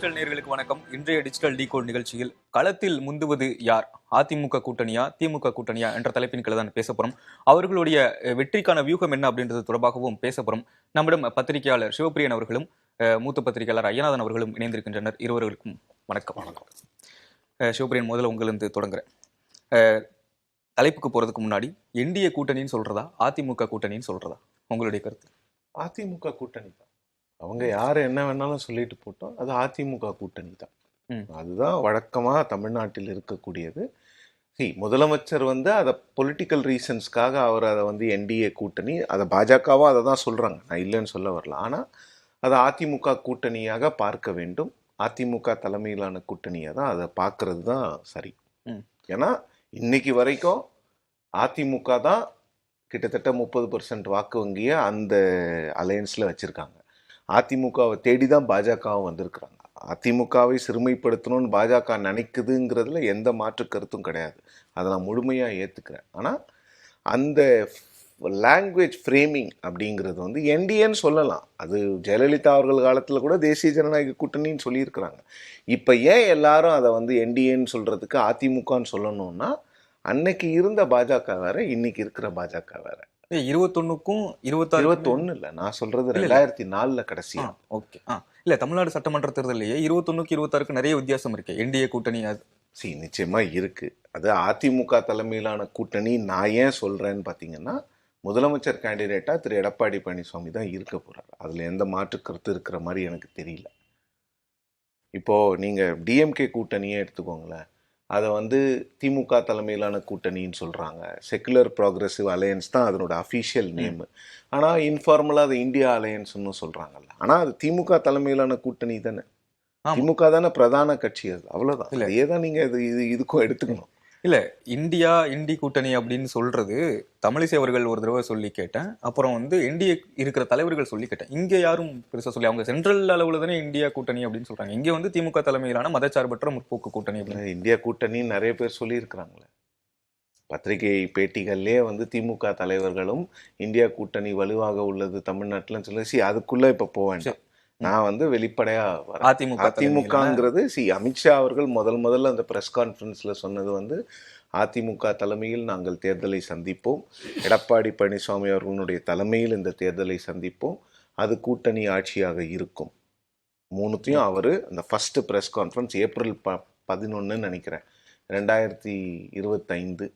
Digital நேயர்களுக்கு வணக்கம். இன்றைய டிஜிட்டல் டீகோட் நிகழ்ச்சியில் களத்தில் முந்துவது யார், அதிமுக கூட்டணியா திமுக கூட்டணியா என்ற தலைப்பின் கீழ் தான் பேச போறோம். அவர்களுடைய வெற்றிக்கான வியூகம் என்ன அப்படின்றது தொடர்பாகவும் பேச போறோம். நம்மிடம் பத்திரிகையாளர் சிவபிரியன் அவர்களும் மூத்த பத்திரிகையாளர் ஐயநாதன் அவர்களும் இணைந்திருக்கின்றனர். இருவர்களுக்கும் வணக்கம். சிவபிரியன், முதல்ல உங்களிருந்து தொடங்குறேன். தலைப்புக்கு போறதுக்கு முன்னாடி என்டிஏ கூட்டணின்னு சொல்றதா அதிமுக கூட்டணின்னு சொல்றதா, உங்களுடைய கருத்து? அதிமுக கூட்டணி தான். அவங்க யார் என்ன வேணாலும் சொல்லிட்டு போட்டோம், அது அதிமுக கூட்டணி தான். அதுதான் வழக்கமா தமிழ்நாட்டில் இருக்கக்கூடியது. முதலமைச்சர் அதை பொலிட்டிக்கல் ரீசன்ஸ்க்காக அவர் அதை என்டிஏ கூட்டணி, அதை பாஜகவும் அதை தான் சொல்றாங்க, நான் இல்லைன்னு சொல்ல வரல. ஆனால் அதை அதிமுக கூட்டணியாக பார்க்க வேண்டும். அதிமுக தலைமையிலான கூட்டணியை தான் அதை பார்க்கறது தான் சரி. ஏன்னா இன்னைக்கு வரைக்கும் அதிமுக தான் கிட்டத்தட்ட 30% வாக்கு வங்கியை அந்த அலையன்ஸில் வச்சுருக்காங்க. அதிமுகவை தேடி தான் பாஜகவும் வந்திருக்கிறாங்க. அதிமுகவை சிறுமைப்படுத்தணும்னு பாஜக நினைக்குதுங்கிறதுல எந்த மாற்று கருத்தும் கிடையாது. அதை நான் முழுமையாக ஏற்றுக்கிறேன். ஆனால் அந்த லாங்குவேஜ் ஃப்ரேமிங் அப்படிங்கிறது என்டிஏன்னு சொல்லலாம். அது ஜெயலலிதா அவர்கள் காலத்தில் கூட தேசிய ஜனநாயக கூட்டணின்னு சொல்லியிருக்கிறாங்க. இப்போ ஏன் எல்லாரும் அதை என்டிஏன்னு சொல்கிறதுக்கு அதிமுகன்னு சொல்லணும்னா, அன்னைக்கு இருந்த பாஜக வேற, இன்னைக்கு இருக்கிற பாஜக வேற. 21க்கும் 21 இல்ல, நான் சொல்றது 2004 கடைசியா. ஓகே. இல்ல, தமிழ்நாடு சட்டமன்ற தேர்தலையே 21க்கு 26க்கு நிறைய வித்தியாசம் இருக்கு. என்டிஏ கூட்டணி அது நிச்சயமா இருக்கு. அது அதிமுக தலைமையிலான கூட்டணி. நான் ஏன் சொல்றேன்னு பாத்தீங்கன்னா, முதலமைச்சர் கேண்டிடேட்டா திரு எடப்பாடி பழனிசாமி தான் இருக்க போறாரு. அதுல எந்த மாற்று கருத்து இருக்கிற மாதிரி எனக்கு தெரியல. இப்போ நீங்க டிஎம்கே கூட்டணியே எடுத்துக்கோங்களேன், அதை திமுக தலைமையிலான கூட்டணின்னு சொல்கிறாங்க. செக்குலர் ப்ராக்ரெசிவ் அலையன்ஸ் தான் அதனோட அஃபீஷியல் நேமு. ஆனால் இன்ஃபார்மலாக அது இந்தியா அலையன்ஸ்னு சொல்கிறாங்கல்ல. ஆனால் அது திமுக தலைமையிலான கூட்டணி தானே. திமுக தானே பிரதான கட்சி. அது அவ்வளோதான். இதையே தான் நீங்கள் இதுக்கும் எடுத்துக்கணும். இல்ல, இண்டி கூட்டணி அப்படின்னு சொல்றது தமிழிசை அவர்கள் ஒரு தடவை சொல்லி கேட்டேன். அப்புறம் என்டிஏ இருக்கிற தலைவர்கள் சொல்லி கேட்டேன். இங்க யாரும் பெருசா சொல்லி, அவங்க சென்ட்ரல் அளவுல தானே இந்தியா கூட்டணி அப்படின்னு சொல்றாங்க. இங்க திமுக தலைமையிலான மதச்சார்பற்ற முற்போக்கு கூட்டணி அப்படின்னு இந்தியா கூட்டணி நிறைய பேர் சொல்லி இருக்கிறாங்களே. பத்திரிகை பேட்டிகள்லயே திமுக தலைவர்களும் இந்தியா கூட்டணி வலுவாக உள்ளது தமிழ்நாட்டில் சொல்லி, அதுக்குள்ள இப்ப போவேன். நான் வெளிப்படையா அதிமுகங்கிறது அமித்ஷா அவர்கள் முதல்ல அந்த பிரஸ் கான்ஃபரன்ஸ்ல சொன்னது அதிமுக தலைமையில் நாங்கள் தேர்தலை சந்திப்போம், எடப்பாடி பழனிசாமி அவர்களுடைய தலைமையில் இந்த தேர்தலை சந்திப்போம், அது கூட்டணி ஆட்சியாக இருக்கும். மூணுத்தையும் அவரு அந்த ஃபர்ஸ்ட் பிரஸ் கான்ஃபரன்ஸ் ஏப்ரல் 11 நினைக்கிறேன் 2025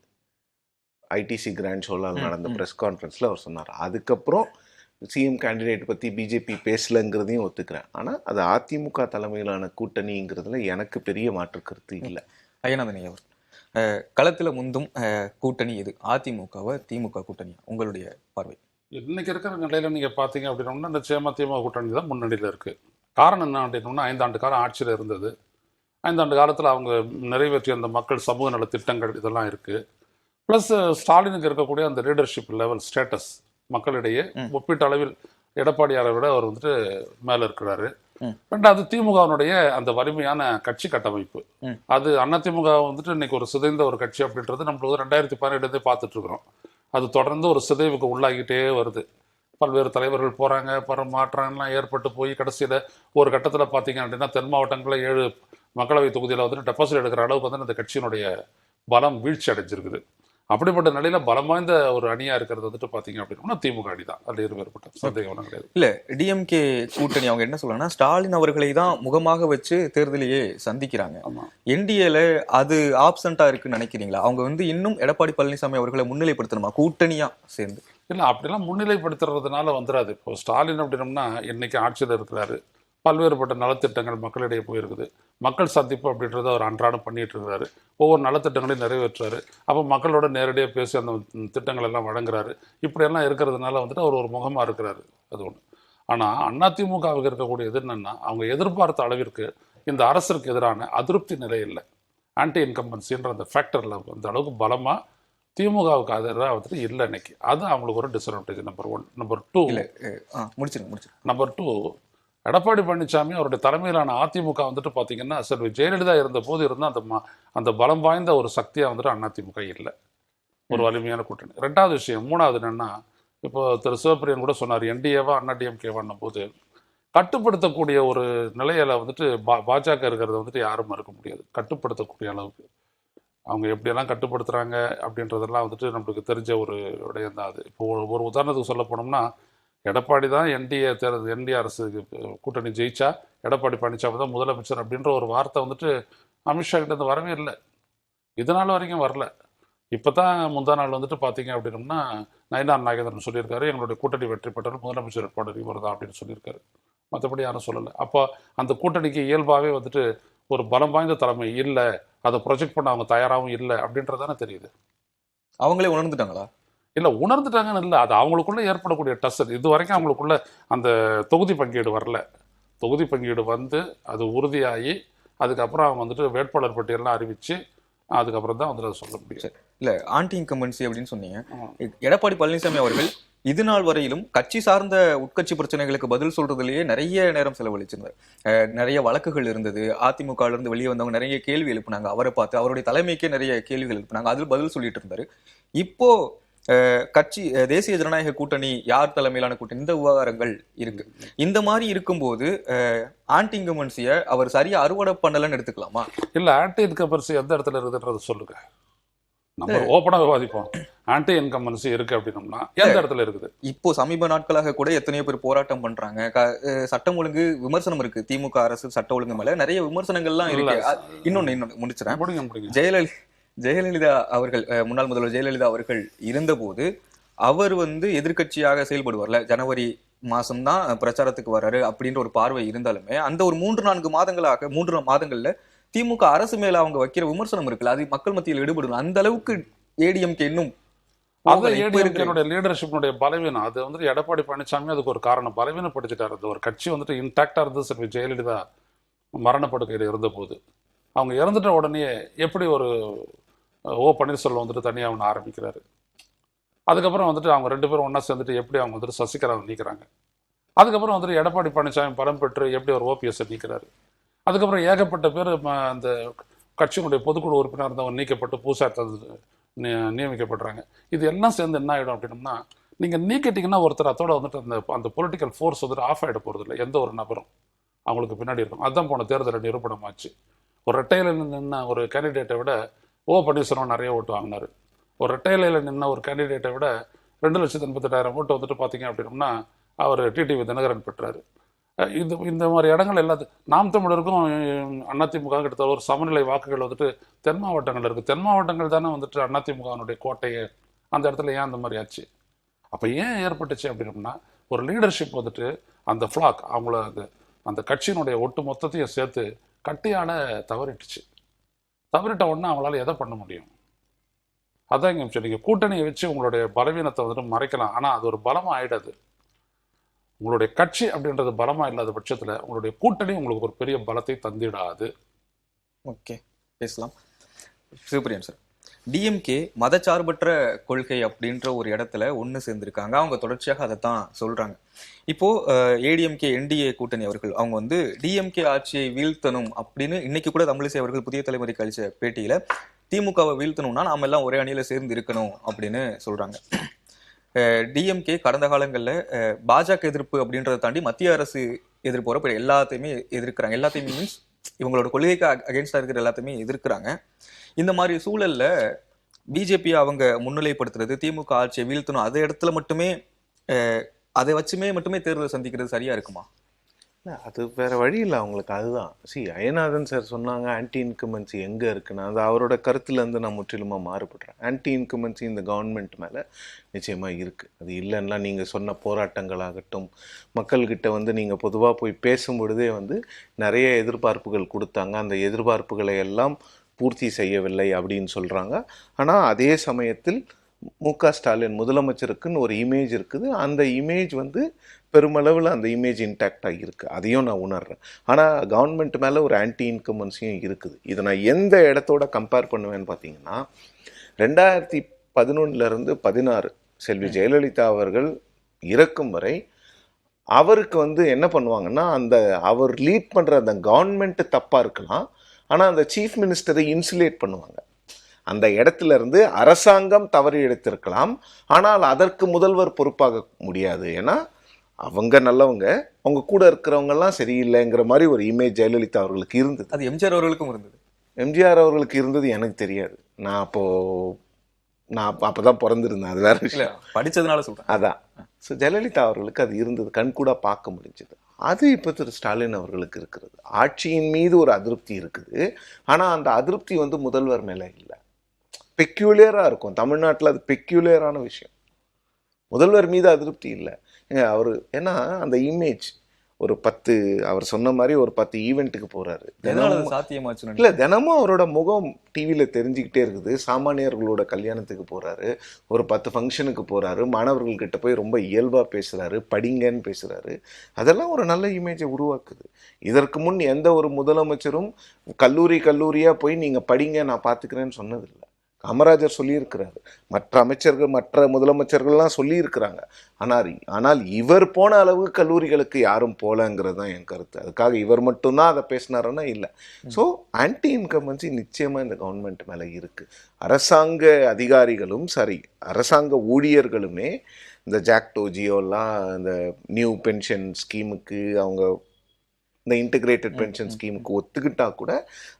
ஐடிசி கிராண்ட் ஷோலால் நடந்த பிரஸ் கான்ஃபரன்ஸ்ல அவர் சொன்னார். அதுக்கப்புறம் சிஎம் கேண்டிடேட் பற்றி பிஜேபி பேசலங்கிறதையும் ஒத்துக்கிறேன். ஆனால் அது அதிமுக தலைமையிலான கூட்டணிங்கிறதுல எனக்கு பெரிய மாற்று கருத்து இல்லை. ஐயநாதன் அவர் களத்தில் முந்தும் கூட்டணி எது, அதிமுகவா திமுக கூட்டணியா, உங்களுடைய பார்வை? இன்னைக்கு இருக்கிற நிலையில நீங்க பாத்தீங்க அப்படின்னா நிச்சயமா திமுக கூட்டணி தான் முன்னணியில இருக்கு. காரணம் என்ன அப்படின்னா, 5 ஆண்டு காலம் ஆட்சியில் இருந்தது. 5 ஆண்டு காலத்தில் அவங்க நிறைவேற்றிய அந்த மக்கள் சமூக நல திட்டங்கள் இதெல்லாம் இருக்கு. பிளஸ் ஸ்டாலினுக்கு இருக்கக்கூடிய அந்த லீடர்ஷிப் லெவல் ஸ்டேட்டஸ் மக்களிடையே ஒப்பீட்டு அளவில் எடப்பாடியாரை விட அவர் மேல இருக்கிறாரு. ரெண்டாவது திமுகவினுடைய அந்த வலிமையான கட்சி கட்டமைப்பு. அது அதிமுக இன்னைக்கு ஒரு சிதைந்த ஒரு கட்சி அப்படின்றது நம்மளுக்கு 2017 பார்த்துட்டு இருக்கிறோம். அது தொடர்ந்து ஒரு சிதைவுக்கு உள்ளாகிட்டே வருது. பல்வேறு தலைவர்கள் போறாங்க, பல மாற்றங்கள்லாம் ஏற்பட்டு போய் கடைசியில ஒரு கட்டத்தில் பார்த்தீங்க அப்படின்னா தென் மாவட்டங்களில் 7 மக்களவை தொகுதியில் டெபாசிட் எடுக்கிற அளவுக்கு அந்த கட்சியினுடைய பலம் வீழ்ச்சி அடைஞ்சிருக்குது. அப்படிப்பட்ட நிலையில பலம் வாய்ந்த ஒரு அணியா இருக்கிறது பாத்தீங்க அப்படின்னா திமுக அணி தான். அதுல இருவேற்பட்ட சந்தேகம் கிடையாது. இல்ல, டிஎம்கே கூட்டணி அவங்க என்ன சொல்றாங்கன்னா, ஸ்டாலின் அவர்களை தான் முகமாக வச்சு தேர்தலையே சந்திக்கிறாங்க. என்டிஏல அது ஆப்சண்டா இருக்குன்னு நினைக்கிறீங்களா? அவங்க இன்னும் எடப்பாடி பழனிசாமி அவர்களை முன்னிலைப்படுத்தணுமா கூட்டணியா சேர்ந்து? இல்ல, அப்படிலாம் முன்னிலைப்படுத்துறதுனால வந்துடாது. இப்போ ஸ்டாலின் அப்படின்னம்னா இன்னைக்கு ஆட்சியில் இருக்கிறாரு, பல்வேறுபட்ட நலத்திட்டங்கள் மக்களிடையே போயிருக்குது. மக்கள் சந்திப்பு அப்படின்றத அவர் அன்றாடம் பண்ணிட்டு இருக்கிறாரு. ஒவ்வொரு நலத்திட்டங்களையும் நிறைவேற்றுறாரு. அப்போ மக்களோட நேரடியாக பேசி அந்த திட்டங்கள் எல்லாம் வழங்குறாரு. இப்படியெல்லாம் இருக்கிறதுனால அவர் ஒரு முகமாக இருக்கிறாரு. அது ஒன்று. ஆனால் அதிமுகவுக்கு இருக்கக்கூடியது என்னன்னா, அவங்க எதிர்பார்த்த அளவிற்கு இந்த அரசுக்கு எதிரான அதிருப்தி நிலை இல்லை. ஆன்டி இன்கம்பன்சின்ற அந்த ஃபேக்டரில் அந்த அளவுக்கு பலமாக திமுகவுக்கு எதிராக இல்லை இன்னைக்கு. அது அவங்களுக்கு ஒரு disadvantage. Number 1. Number 2 number 2 Edappadi Palaniswami அவருடைய தலைமையிலான அதிமுக பார்த்தீங்கன்னா, செல்வி ஜெயலலிதா இருந்த போது இருந்தால் அந்த பலம் வாய்ந்த ஒரு சக்தியாக அதிமுக இல்லை. ஒரு வலிமையான கூட்டணி. 2வது விஷயம். 3வது என்னன்னா, இப்போ திரு சிவபிரியன் கூட சொன்னார், என்டிஏவா அண்ணா டிஎம்கேவான்னும் போது கட்டுப்படுத்தக்கூடிய ஒரு நிலையில வந்துட்டு பாஜக இருக்கிறத வந்துட்டு யாரும் மறுக்க முடியாது. கட்டுப்படுத்தக்கூடிய அளவுக்கு அவங்க எப்படியெல்லாம் கட்டுப்படுத்துறாங்க அப்படின்றதெல்லாம் வந்துட்டு நம்மளுக்கு தெரிஞ்ச ஒரு விடயம் தான் அது. இப்போ ஒரு உதாரணத்துக்கு சொல்ல போனோம்னா, எடப்பாடி தான் என்டிஏ அரசு கூட்டணி ஜெயிச்சா எடப்பாடி பழனிசாமி தான் முதலமைச்சர் அப்படின்ற ஒரு வார்த்தை வந்துட்டு அமித்ஷா கிட்ட இருந்து வரவே இல்லை. இதனால வரைக்கும் வரல. இப்போ தான் முந்தா நாள் வந்துட்டு பார்த்தீங்க அப்படின்னோம்னா நயினார் நாகேந்திரன் சொல்லியிருக்காரு, எங்களுடைய கூட்டணி வெற்றி பெற்றாலும் முதலமைச்சர் வேட்பாளர் இவர் தான் அப்படின்னு சொல்லியிருக்காரு. மற்றபடி யாரும் சொல்லலை. அப்போ அந்த கூட்டணிக்கு இயல்பாகவே வந்துட்டு ஒரு பலம் வாய்ந்த தலைமை இல்லை, அதை ப்ரொஜெக்ட் பண்ண அவங்க தயாராகவும் இல்லை அப்படின்றதானே தெரியுது. அவங்களே உணர்ந்துட்டாங்களா? இல்லை உணர்ந்துட்டாங்கன்னு இல்லை, அது அவங்களுக்குள்ள ஏற்படக்கூடிய டஸ்ட். இது வரைக்கும் அவங்களுக்குள்ள அந்த தொகுதி பங்கீடு வரல. தொகுதி பங்கீடு வந்து அது உறுதியாகி அதுக்கப்புறம் அவங்க வந்துட்டு வேட்பாளர் பட்டியலாம் அறிவிச்சு அதுக்கப்புறம் தான் வந்துட்டு அதை சொல்ல முடியும். இல்ல ஆன்டி இன்கம்பன்சி அப்படின்னு சொன்னீங்க. எடப்பாடி பழனிசாமி அவர்கள் இது நாள் வரையிலும் கட்சி சார்ந்த உட்கட்சி பிரச்சனைகளுக்கு பதில் சொல்றதுலயே நிறைய நேரம் செலவழிச்சிருந்தார். நிறைய வழக்குகள் இருந்தது. அதிமுக இருந்து வெளியே வந்தவங்க நிறைய கேள்வி எழுப்புனாங்க. அவரை பார்த்து அவருடைய தலைமைக்கே நிறைய கேள்விகள் எழுப்புனாங்க. அதில் பதில் சொல்லிட்டு இருந்தாரு. இப்போ கட்சி தேசிய ஜனநாயக கூட்டணி யார் தலைமையிலான கூட்டணி, இந்த விவகாரங்கள் இருக்கு. இந்த மாதிரி இருக்கும்போது ஆன்டி இன்கம்பன்சிய அவர் சரியா அறுவடை பண்ணலன்னு எடுத்துக்கலாமா? இல்ல ஆன்டி இன்கம்பன்சி எந்த இடத்துல இருக்குதுன்றது சொல்லுங்க, நம்ம ஓப்பனா விவாதிப்போம். ஆன்டி இன்கம்பன்சி இருக்கு அப்படின்னோம்னா எந்த இடத்துல இருக்குது? இப்போ சமீப நாட்களாக கூட எத்தனையோ பேர் போராட்டம் பண்றாங்க. சட்டம் ஒழுங்கு விமர்சனம் இருக்கு. திமுக அரசு சட்ட ஒழுங்கு மேல நிறைய விமர்சனங்கள்லாம் இருக்கு. இன்னொன்னு முடிச்சிடறேன். ஜெயலலிதா அவர்கள், முன்னாள் முதல்வர் ஜெயலலிதா அவர்கள் இருந்தபோது அவர் எதிர்கட்சியாக செயல்படுவார்ல. ஜனவரி மாசம்தான் பிரச்சாரத்துக்கு வர்றாரு அப்படின்ற ஒரு பார்வை இருந்தாலுமே அந்த ஒரு 3 மாதங்கள்ல திமுக அரசு மேல அவங்க வைக்கிற விமர்சனம் இருக்குல்ல, அது மக்கள் மத்தியில் ஈடுபடும். அந்த அளவுக்கு ஏடிஎம்கே இன்னும் லீடர்ஷிப்னுடைய பலவீனம். அது எடப்பாடி பழனிசாமி அதுக்கு ஒரு காரணம், பலவீனப்படுத்திட்டாரு. ஒரு கட்சி இன்டாக்டா இருந்தது. ஜெயலலிதா மரணப்படுக்கையில் இருந்த போது அவங்க இறந்துட்ட உடனே எப்படி ஒரு பன்னீர்செல்வம் தனியாக ஒன்று ஆரம்பிக்கிறாரு. அதுக்கப்புறம் அவங்க 2 பேரும் ஒன்றா சேர்ந்துட்டு எப்படி அவங்க சசிகலாவை நீக்கிறாங்க. அதுக்கப்புறம் எடப்பாடி பழனிசாமி பலம் பெற்று எப்படி ஒரு ஓபிஎஸ்ஸை நீக்கிறாரு. அதுக்கப்புறம் ஏகப்பட்ட பேர் அந்த கட்சியினுடைய பொதுக்குழு உறுப்பினர் இருந்தவங்க நீக்கப்பட்டு புதுசாக நியமிக்கப்படுறாங்க. இது எல்லாம் சேர்ந்து என்ன ஆகிடும் அப்படின்னம்னா, நீங்கள் நீக்கிட்டீங்கன்னா ஒருத்தர் அதோட அந்த பொலிட்டிக்கல் ஃபோர்ஸ் ஆஃப் ஆகிட போகிறது இல்லை. எந்த ஒரு நபரும் அவங்களுக்கு பின்னாடி இருக்கும். அதுதான் போன தேர்தலில் நிரூபணமாச்சு. ஒரு ரெட்டையில நின்ன ஒரு கேண்டிடேட்டை விட பன்னீர்செல்வம் நிறைய ஓட்டு வாங்கினார். ஒரு ரெட்டையில நின்ன ஒரு கேண்டிடேட்டை விட 2,88,000 ஓட்டு பார்த்தீங்க அப்படின்னோம்னா அவர் டிடிவி தினகரன் பெற்றார். இந்த மாதிரி இடங்கள் எல்லாத்தையும் நாம் தமிழருக்கும் அதிமுக கிட்ட ஒரு சமநிலை வாக்குகள் தென் மாவட்டங்கள் இருக்குது. தென் மாவட்டங்கள் தானே அதிமுகனுடைய கோட்டையை. அந்த இடத்துல ஏன் அந்த மாதிரி ஆச்சு? அப்போ ஏன் ஏற்பட்டுச்சு அப்படின்னோம்னா, ஒரு லீடர்ஷிப் அந்த ஃப்ளாக் அவங்கள அந்த கட்சியினுடைய ஒட்டு மொத்தத்தையும் சேர்த்து கட்டியால தவறிட்ட உடனே அவங்களால எதை பண்ண முடியும்? அதான் இங்கே நீங்கள் கூட்டணியை வச்சு உங்களுடைய பலவீனத்தை மறைக்கலாம். ஆனால் அது ஒரு பலமாக ஆயிடாது. உங்களுடைய கட்சி அப்படின்றது பலமாக இல்லாத பட்சத்தில் உங்களுடைய கூட்டணி உங்களுக்கு ஒரு பெரிய பலத்தை தந்திடாது. ஓகே, பேசலாம். சிவபிரியன் சார், டிஎம்கே மதச்சார்பற்ற கொள்கை அப்படின்ற ஒரு இடத்துல ஒன்று சேர்ந்திருக்காங்க. அவங்க தொடர்ச்சியாக அதை தான் சொல்றாங்க. இப்போ ஏடிஎம்கே என்டிஏ கூட்டணி அவர்கள் அவங்க டிஎம்கே ஆட்சியை வீழ்த்தணும் அப்படின்னு இன்னைக்கு கூட தமிழிசை அவர்கள் புதிய தலைமுறைக்கு அளிச்ச பேட்டியில திமுகவை வீழ்த்தணும்னா நாம எல்லாம் ஒரே அணியில சேர்ந்து இருக்கணும் அப்படின்னு சொல்றாங்க. டிஎம்கே கடந்த காலங்களில் பாஜக எதிர்ப்பு அப்படின்றத தாண்டி மத்திய அரசு எதிர்ப்பு வரப்போ எல்லாத்தையுமே எதிர்க்கிறாங்க. எல்லாத்தையுமே மீன்ஸ் இவங்களோட கொள்கைக்கு அகேன்ஸ்டா இருக்கிற எல்லாத்தையுமே எதிர்க்கிறாங்க. இந்த மாதிரி சூழல்ல பிஜேபி அவங்க முன்னிலைப்படுத்துறது திமுக ஆட்சியை வீழ்த்தணும், அதே இடத்துல மட்டுமே அதை வச்சுமே மட்டுமே தேர்தல் சந்திக்கிறது சரியா இருக்குமா? அது வேற வழி இல்லை அவங்களுக்கு. அதுதான் அய்யநாதன் சார் சொன்னாங்க ஆன்டி இன்கம்பன்சி எங்கே இருக்குன்னா, அது அவரோட கருத்துலேருந்து நான் முற்றிலுமாக மாறுபடுறேன். ஆன்டி இன்கம்பன்சி இந்த கவர்மெண்ட் மேலே நிச்சயமாக இருக்குது. அது இல்லைன்னா நீங்கள் சொன்ன போராட்டங்களாகட்டும், மக்கள்கிட்ட நீங்கள் பொதுவாக போய் பேசும் பொழுதே நிறைய எதிர்பார்ப்புகள் கொடுத்தாங்க. அந்த எதிர்பார்ப்புகளை எல்லாம் பூர்த்தி செய்யவில்லை அப்படின்னு சொல்கிறாங்க. ஆனால் அதே சமயத்தில் மு.க. ஸ்டாலின் முதலமைச்சருக்குன்னு ஒரு இமேஜ் இருக்குது. அந்த இமேஜ் பெருமளவில் அந்த இமேஜ் இன்டாக்டாக இருக்குது. அதையும் நான் உணர்றேன். ஆனால் கவர்மெண்ட் மேலே ஒரு ஆன்டி இன்கம்பன்சியும் இருக்குது. இதை நான் எந்த இடத்தோட கம்பேர் பண்ணுவேன்னு பார்த்தீங்கன்னா, 2011 16 செல்வி ஜெயலலிதா அவர்கள் இறக்கும் வரை அவருக்கு என்ன பண்ணுவாங்கன்னா, அவர் லீட் பண்ணுற அந்த கவர்மெண்ட் தப்பாக இருக்கலாம், ஆனால் அந்த சீஃப் மினிஸ்டரை இன்சுலேட் பண்ணுவாங்க. அந்த இடத்துல இருந்து அரசாங்கம் தவறு எடுத்திருக்கலாம், ஆனால் அதற்கு முதல்வர் பொறுப்பாக முடியாது. ஏன்னா அவங்க நல்லவங்க, அவங்க கூட இருக்கிறவங்க எல்லாம் சரியில்லைங்கிற மாதிரி ஒரு இமேஜ் ஜெயலலிதா அவர்களுக்கு இருந்தது. அது எம்ஜிஆர் அவர்களுக்கும் இருந்தது. எம்ஜிஆர் அவர்களுக்கு இருந்தது எனக்கு தெரியாது. நான் அப்பதான் பிறந்திருந்தேன், அது வேற இல்ல, விஷயம். படிச்சதுனால சொல்றேன். அதான். ஸோ ஜெயலலிதா அவர்களுக்கு அது இருந்தது, கண்கூட பார்க்க முடிஞ்சது. அது இப்போ திரு ஸ்டாலின் அவர்களுக்கு இருக்கிறது. ஆட்சியின் மீது ஒரு அதிருப்தி இருக்குது. ஆனால் அந்த அதிருப்தி வந்து முதல்வர் மேலே இல்லை, பெக்யூலியராக இருக்கும். தமிழ்நாட்டில் அது பெக்யூலியரான விஷயம். முதல்வர் மீது அதிருப்தி இல்லை. அவர் ஏன்னா அந்த இமேஜ் ஒரு 10, அவர் சொன்ன மாதிரி ஒரு 10 ஈவெண்ட்டுக்கு போறாரு. சாத்தியமாச்சு இல்லை, தினமும் அவரோட முகம் டிவியில் தெரிஞ்சுக்கிட்டே இருக்குது. சாமானியர்களோட கல்யாணத்துக்கு போறாரு, ஒரு 10 ஃபங்க்ஷனுக்கு போறாரு, மாணவர்கள்கிட்ட போய் ரொம்ப இயல்பாக பேசுறாரு, படிங்கன்னு பேசுறாரு. அதெல்லாம் ஒரு நல்ல இமேஜை உருவாக்குது. இதற்கு முன் எந்த ஒரு முதலமைச்சரும் கல்லூரியாக போய் நீங்கள் படிங்க நான் பார்த்துக்கிறேன்னு சொன்னதில்லை. காமராஜர் சொல்லியிருக்கிறாரு, மற்ற அமைச்சர்கள் மற்ற முதலமைச்சர்கள்லாம் சொல்லியிருக்கிறாங்க. ஆனால் இவர் போன அளவுக்கு கல்லூரிகளுக்கு யாரும் போகலங்கிறது தான் என் கருத்து. அதுக்காக இவர் மட்டும்தான் அதை பேசினாருன்னா இல்லை. ஸோ ஆன்டி இன்கம்பன்சி நிச்சயமாக இந்த கவர்மெண்ட் மேலே இருக்குது. அரசாங்க அதிகாரிகளும் சரி, அரசாங்க ஊழியர்களுமே இந்த ஜாக்டோ ஜியோலாம் இந்த நியூ பென்ஷன் ஸ்கீமுக்கு, அவங்க இந்த இன்டகிரேட்டட் பென்ஷன் ஸ்கீமுக்கு ஒத்துக்கிட்டா கூட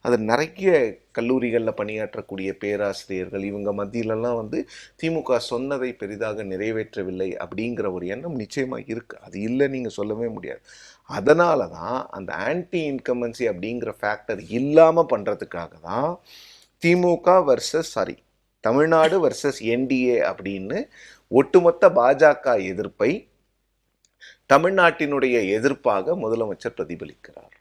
அது நிறைய கல்லூரிகளில் பணியாற்றக்கூடிய பேராசிரியர்கள் இவங்க மத்தியிலலாம் வந்து திமுக சொன்னதை பெரிதாக நிறைவேற்றவில்லை அப்படிங்கிற ஒரு எண்ணம் நிச்சயமாக இருக்குது. அது இல்லை நீங்கள் சொல்லவே முடியாது. அதனால தான் அந்த ஆன்டி இன்கம்பன்சி அப்படிங்கிற ஃபேக்டர் இல்லாமல் பண்ணுறதுக்காக தான் திமுக வர்சஸ் தமிழ்நாடு வர்சஸ் என்டிஏ அப்படின்னு ஒட்டுமொத்த பாஜக எதிர்ப்பை தமிழ்நாட்டினுடைய எதிர்ப்பாக முதலமைச்சர் பிரதிபலிக்கிறார்.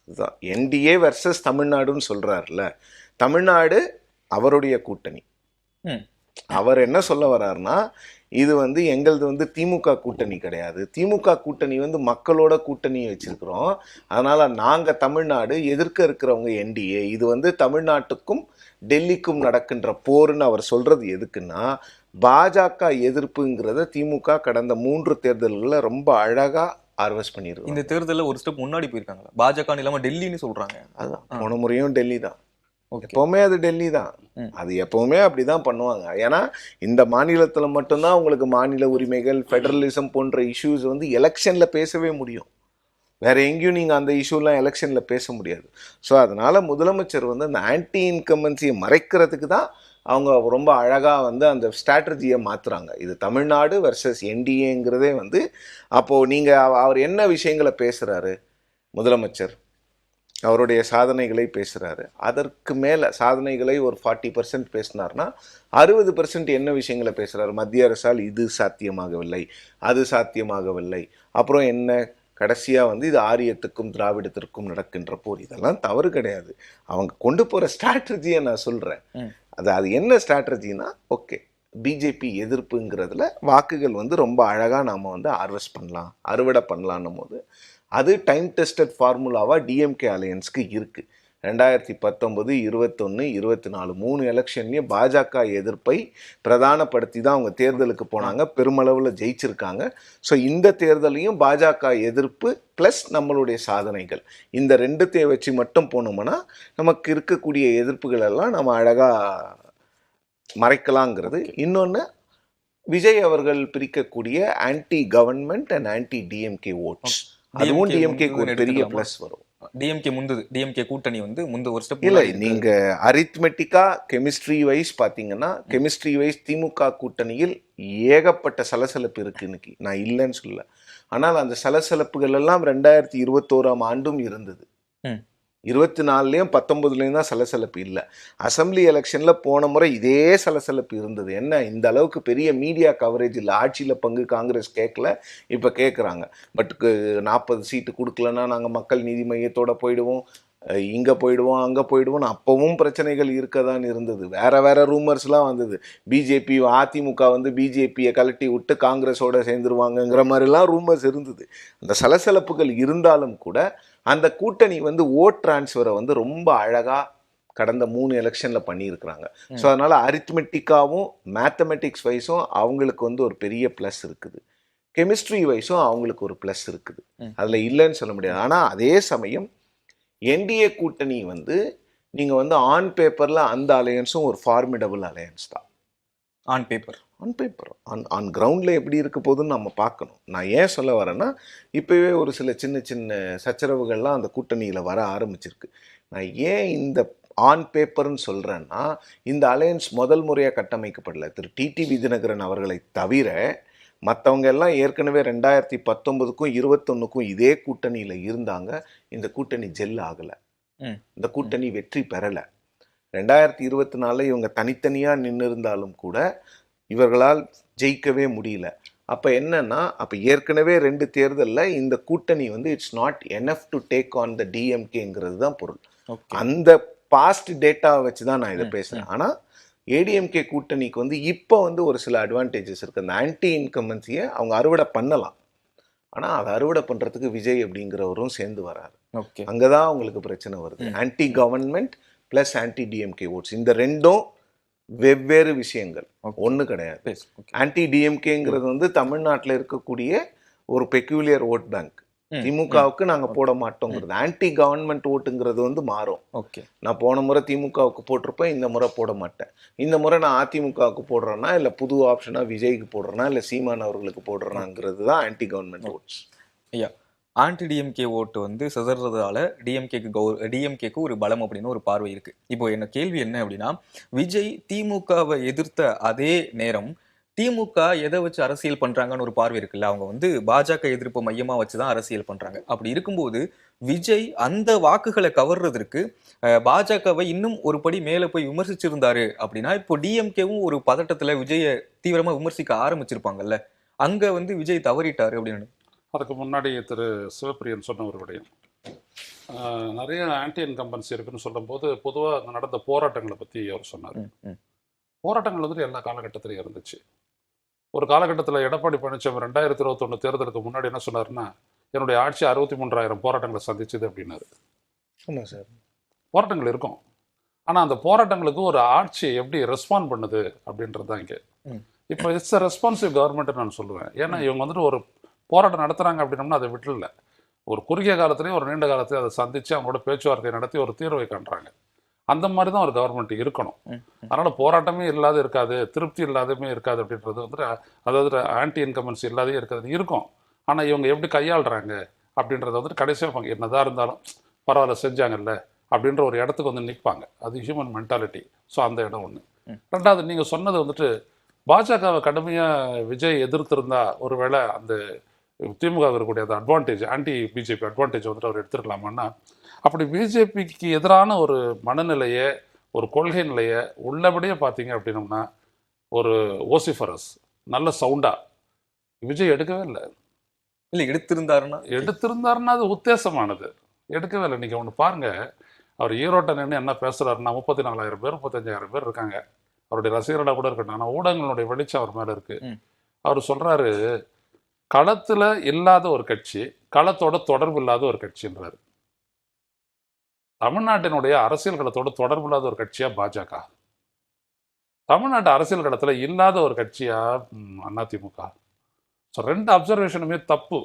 இதுதான் என்டிஏ வர்சஸ் தமிழ்நாடுன்னு சொல்றாருல. தமிழ்நாடு அவருடைய கூட்டணி. அவர் என்ன சொல்ல வர்றாருன்னா, இது வந்து எங்களது வந்து திமுக கூட்டணி கிடையாது, திமுக கூட்டணி வந்து மக்களோட கூட்டணி வச்சிருக்கிறோம், அதனால நாங்க தமிழ்நாடு, எதிர்க்க இருக்கிறவங்க என்டிஏ, இது வந்து தமிழ்நாட்டுக்கும் டெல்லிக்கும் நடக்கின்ற போர்னு அவர் சொல்றது எதுக்குன்னா, பாஜக எதிர்ப்புங்கிறத திமுக கடந்த 3 தேர்தல்களில் ரொம்ப அழகா ஆர்வஸ் பண்ணிருக்கு. இந்த தேர்தலில் ஒரு ஸ்டெப் முன்னாடி போயிருக்காங்க. பாஜக இல்லாம டெல்லின்னு சொல்றாங்க. அதான் போன முறையும் டெல்லி தான், எப்பவுமே அது டெல்லி தான், அது எப்பவுமே அப்படிதான் பண்ணுவாங்க. ஏன்னா இந்த மாநிலத்துல மட்டும்தான் உங்களுக்கு மாநில உரிமைகள், ஃபெடரலிசம் போன்ற இஷ்யூஸ் வந்து எலெக்ஷன்ல பேசவே முடியும். வேற எங்கேயும் நீங்க அந்த இஷ்யூலாம் எலெக்ஷன்ல பேச முடியாது. ஸோ அதனால முதலமைச்சர் வந்து அந்த ஆன்டி இன்கம்பன்சியை மறைக்கிறதுக்கு தான் அவங்க ரொம்ப அழகாக வந்து அந்த ஸ்ட்ராட்டஜியை மாற்றுறாங்க. இது தமிழ்நாடு வர்சஸ் என்டிஏங்கிறதே வந்து அப்போது நீங்கள் அவர் என்ன விஷயங்களை பேசுகிறாரு முதலமைச்சர், அவருடைய சாதனைகளை பேசுகிறாரு. அதற்கு மேலே சாதனைகளை ஒரு 40% பேசினார்னா 60% என்ன விஷயங்களை பேசுகிறாரு? மத்திய அரசால் இது சாத்தியமாகவில்லை, அது சாத்தியமாகவில்லை, அப்புறம் என்ன கடைசியாக வந்து இது ஆரியத்துக்கும் திராவிடத்திற்கும் நடக்கின்ற போர். இதெல்லாம் தவறு கிடையாது, அவங்க கொண்டு போகிற ஸ்ட்ராட்டஜியை நான் சொல்கிறேன். அது என்ன ஸ்ட்ராட்டஜினா, ஓகே பிஜேபி எதிர்ப்புங்கிறதுல வாக்குகள் வந்து ரொம்ப அழகாக நாம் வந்து ஹார்வெஸ்ட் பண்ணலாம், அறுவடை பண்ணலான்னும் போது அது டைம் டெஸ்டட் ஃபார்முலாவாக டிஎம்கே அலையன்ஸ்க்கு இருக்குது. 2019, 21, 24 3 எலெக்ஷன்லேயும் பாஜக எதிர்ப்பை பிரதானப்படுத்தி தான் அவங்க தேர்தலுக்கு போனாங்க, பெருமளவில் ஜெயிச்சிருக்காங்க. ஸோ இந்த தேர்தலையும் பாஜக எதிர்ப்பு ப்ளஸ் நம்மளுடைய சாதனைகள், இந்த ரெண்டுத்தையும் வச்சு மட்டும் போனோம்னா நமக்கு இருக்கக்கூடிய எதிர்ப்புகள் எல்லாம் நம்ம அழகாக மறைக்கலாங்கிறது. இன்னொன்று, விஜய் அவர்கள் பிரிக்கக்கூடிய anti government and anti DMK votes, அதுவும் டிஎம்கேக்கு ஒரு பெரிய ப்ளஸ் வரும். டிஎம்கே கூட்டணி வந்து ஒரு ஸ்டெப் இல்லை, நீங்க அரித்மெட்டிக்கா கெமிஸ்ட்ரி வைஸ் பார்த்தீங்கன்னா, கெமிஸ்ட்ரி வைஸ் திமுக கூட்டணியில் ஏகப்பட்ட சலசலப்பு இருக்கு இன்னைக்கு, நான் இல்லைன்னு சொல்ல. ஆனால் அந்த சலசலப்புகள் எல்லாம் 2021ஆம் ஆண்டும் இருந்தது. 24லையும் 19லையும் தான் சலசலப்பு இல்லை. அசம்பிளி எலெக்ஷனில் போன முறை இதே சலசலப்பு இருந்தது. என்ன, இந்த அளவுக்கு பெரிய மீடியா கவரேஜ் இல்லை, ஆட்சியில் பங்கு காங்கிரஸ் கேட்கல, இப்போ கேட்குறாங்க. பட் 40 சீட்டு கொடுக்கலன்னா நாங்கள் மக்கள் நீதி மையத்தோடு போயிடுவோம், இங்கே போயிடுவோம், அங்கே போயிடுவோம்னு அப்பவும் பிரச்சனைகள் இருக்க தான் இருந்தது. வேற ரூமர்ஸ்லாம் வந்தது. பிஜேபி அதிமுக வந்து பிஜேபியை கலட்டி விட்டு காங்கிரஸோட சேர்ந்துருவாங்கங்கிற மாதிரிலாம் ரூமர்ஸ் இருந்தது. அந்த சலசலப்புகள் இருந்தாலும் கூட அந்த கூட்டணி வந்து ஓட் டிரான்ஸ்ஃபரை வந்து ரொம்ப அழகாக கடந்த 3 எலெக்ஷனில் பண்ணியிருக்கிறாங்க. ஸோ அதனால் அரித்மெட்டிக்காவும் மேத்தமெட்டிக்ஸ் வைஸும் அவங்களுக்கு வந்து ஒரு பெரிய ப்ளஸ் இருக்குது, கெமிஸ்ட்ரி வைஸும் அவங்களுக்கு ஒரு ப்ளஸ் இருக்குது, அதில் இல்லைன்னு சொல்ல முடியாது. ஆனால் அதே சமயம் என்டிஏ கூட்டணி வந்து நீங்கள் வந்து ஆன் பேப்பரில் அந்த அலையன்ஸும் ஒரு ஃபார்மிடபிள் அலையன்ஸ் தான். On paper. On paper, on கிரவுண்டில் எப்படி இருக்க போகுதுன்னு நம்ம பார்க்கணும். நான் ஏன் சொல்ல வரேன்னா, இப்போவே ஒரு சில சின்ன சின்ன சச்சரவுகள்லாம் அந்த கூட்டணியில் வர ஆரம்பிச்சிருக்கு. நான் ஏன் இந்த ஆன் பேப்பர்னு சொல்கிறேன்னா, இந்த அலையன்ஸ் முதல் முறையாக கட்டமைக்கப்படல. திரு டிடிவி தினகரன் அவர்களை தவிர மற்றவங்க எல்லாம் ஏற்கனவே 2019க்கும் 21க்கும் இதே கூட்டணியில் இருந்தாங்க. இந்த கூட்டணி ஜெல் ஆகலை, இந்த கூட்டணி வெற்றி பெறலை. 2024 இவங்க தனித்தனியாக நின்று இருந்தாலும் கூட இவர்களால் ஜெயிக்கவே முடியல. அப்போ என்னன்னா, அப்போ ஏற்கனவே 2 தேர்தலில் இந்த கூட்டணி வந்து it's not enough to take on the டிஎம்கேங்கிறது தான் பொருள். அந்த பாஸ்ட் டேட்டாவை வச்சு தான் நான் இதை பேசுகிறேன். ஆனால் ஏடிஎம்கே கூட்டணிக்கு வந்து இப்போ வந்து ஒரு சில அட்வான்டேஜஸ் இருக்குது. அந்த ஆன்டி இன்கம்பன்சியை அவங்க அறுவடை பண்ணலாம். ஆனால் அதை அறுவடை பண்ணுறதுக்கு விஜய் அப்படிங்கிறவரும் சேர்ந்து வராரு. அங்கே தான் அவங்களுக்கு பிரச்சனை வருது. Anti government plus anti DMK votes, இந்த ரெண்டும் வெவ்வேறு விஷயங்கள், ஒன்று கிடையாது. ஆன்டி டிஎம்கேங்கிறது வந்து தமிழ்நாட்டில் இருக்கக்கூடிய ஒரு பெக்யூலியர் ஓட் பேங்க். திமுகவுக்கு நாங்கள் போட மாட்டோங்கிறது. ஆன்டி கவர்மெண்ட் ஓட்டுங்கிறது வந்து மாறும். நான் போன முறை திமுகவுக்கு போட்டிருப்பேன், இந்த முறை போட மாட்டேன். இந்த முறை நான் அதிமுகவுக்கு போடுறேன்னா, இல்லை புது ஆப்ஷனாக விஜய்க்கு போடுறேன்னா, இல்லை சீமான் அவர்களுக்கு போடுறேன்னாங்கிறது தான் ஆன்டி கவர்மெண்ட் ஓட்ஸ். ஐயா, ஆன்டி டிஎம்கே ஓட்டு வந்து சிதறதுனால டிஎம்கேக்கு ஒரு பலம் அப்படின்னு ஒரு பார்வை இருக்கு. இப்போ என்ன கேள்வி என்ன அப்படின்னா, விஜய் திமுகவை எதிர்த்த அதே நேரம் திமுக எதை வச்சு அரசியல் பண்றாங்கன்னு ஒரு பார்வை இருக்குல்ல. அவங்க வந்து பாஜக எதிர்ப்பு மையமா வச்சுதான் அரசியல் பண்றாங்க. அப்படி இருக்கும்போது விஜய் அந்த வாக்குகளை கவர்றதற்கு பாஜகவை இன்னும் ஒரு படி மேல போய் விமர்சிச்சிருந்தாரு அப்படின்னா, இப்போ டிஎம்கேவும் ஒரு பதட்டத்துல விஜய தீவிரமா விமர்சிக்க ஆரம்பிச்சிருப்பாங்கல்ல. அங்க வந்து விஜய் தவறிட்டாரு அப்படின்னு. அதுக்கு முன்னாடி திரு சிவப்பிரியன் சொன்ன ஒரு விடயம், நிறைய ஆன்டி இன்கம்பன்சி இருக்குன்னு சொல்லும்போது பொதுவாக அங்கே நடந்த போராட்டங்களை பற்றி அவர் சொன்னார். போராட்டங்கள் வந்துட்டு எல்லா காலகட்டத்திலையும் இருந்துச்சு. ஒரு காலகட்டத்தில் எடப்பாடி பழனிசாமி 2021 தேர்தலுக்கு முன்னாடி என்ன சொன்னார்னா, என்னுடைய ஆட்சி 63,000 போராட்டங்களை சந்திச்சுது அப்படின்னாரு. ஆமாம் சார், போராட்டங்கள் இருக்கும். ஆனால் அந்த போராட்டங்களுக்கு ஒரு ஆட்சி எப்படி ரெஸ்பாண்ட் பண்ணுது அப்படின்றது தான் இங்கே. இப்போ இட்ஸ் அ ரெஸ்பான்சிவ் கவர்மெண்ட்டு நான் சொல்லுவேன். ஏன்னா இவங்க வந்துட்டு ஒரு போராட்டம் நடத்துகிறாங்க அப்படின்னம்னா அதை விட்டுல ஒரு குறுகிய காலத்திலேயே ஒரு நீண்ட காலத்தையும் அதை சந்தித்து அவங்களோட பேச்சுவார்த்தை நடத்தி ஒரு தீர்வை காண்றாங்க. அந்த மாதிரி தான் ஒரு கவர்மெண்ட் இருக்கணும். அதனால போராட்டமே இல்லாத இருக்காது, திருப்தி இல்லாதமே இருக்காது அப்படின்றது வந்துட்டு, அதாவது ஆன்டி இன்கம்பன்சி இல்லாதே இருக்காது இருக்கும். ஆனால் இவங்க எப்படி கையாளுறாங்க அப்படின்றத வந்துட்டு கடைசியாக என்னதான் இருந்தாலும் பரவாயில்ல செஞ்சாங்கல்ல அப்படின்ற ஒரு இடத்துக்கு வந்து நிற்பாங்க. அது ஹியூமன் மென்டாலிட்டி. ஸோ அந்த இடம் ஒன்று. ரெண்டாவது, நீங்கள் சொன்னது வந்துட்டு பாஜகவை கடுமையாக விஜய் எதிர்த்திருந்தா ஒருவேளை அந்த திமுக இருக்கக்கூடிய அந்த அட்வான்டேஜ், ஆன்டி பிஜேபி அட்வான்டேஜ் வந்துட்டு அவர் எடுத்துருக்கலாமான்னா, அப்படி பிஜேபிக்கு எதிரான ஒரு மனநிலையை, ஒரு கொள்கை நிலையை உள்ளபடியே பார்த்தீங்க அப்படின்னோம்னா, ஒரு ஓசிஃபரஸ் நல்ல சவுண்டா விஜய் எடுக்கவே இல்லை. எடுத்திருந்தாருன்னா அது உத்தேசமானது. எடுக்கவே இல்லை. நீங்கள் ஒன்று பாருங்க, அவர் ஈரோட்டை நின்று என்ன பேசுறாருன்னா, 34,000 பேர் 35,000 பேர் இருக்காங்க. அவருடைய ரசிகர்களாக கூட இருக்கட்டும். ஆனால் ஊடகங்களுடைய வெளிச்சம் அவர் மேலே இருக்கு. அவர் சொல்றாரு, களத்துல இல்லாத ஒரு கட்சி, களத்தோட தொடர்பு இல்லாத ஒரு கட்சின்றாரு. தமிழ்நாட்டினுடைய அரசியல் களத்தோட தொடர்பு இல்லாத ஒரு கட்சியா பாஜக? தமிழ்நாட்டு அரசியல் களத்துல இல்லாத ஒரு கட்சியா அதிமுக? ஸோ 2 அப்சர்வேஷனுமே தப்பு.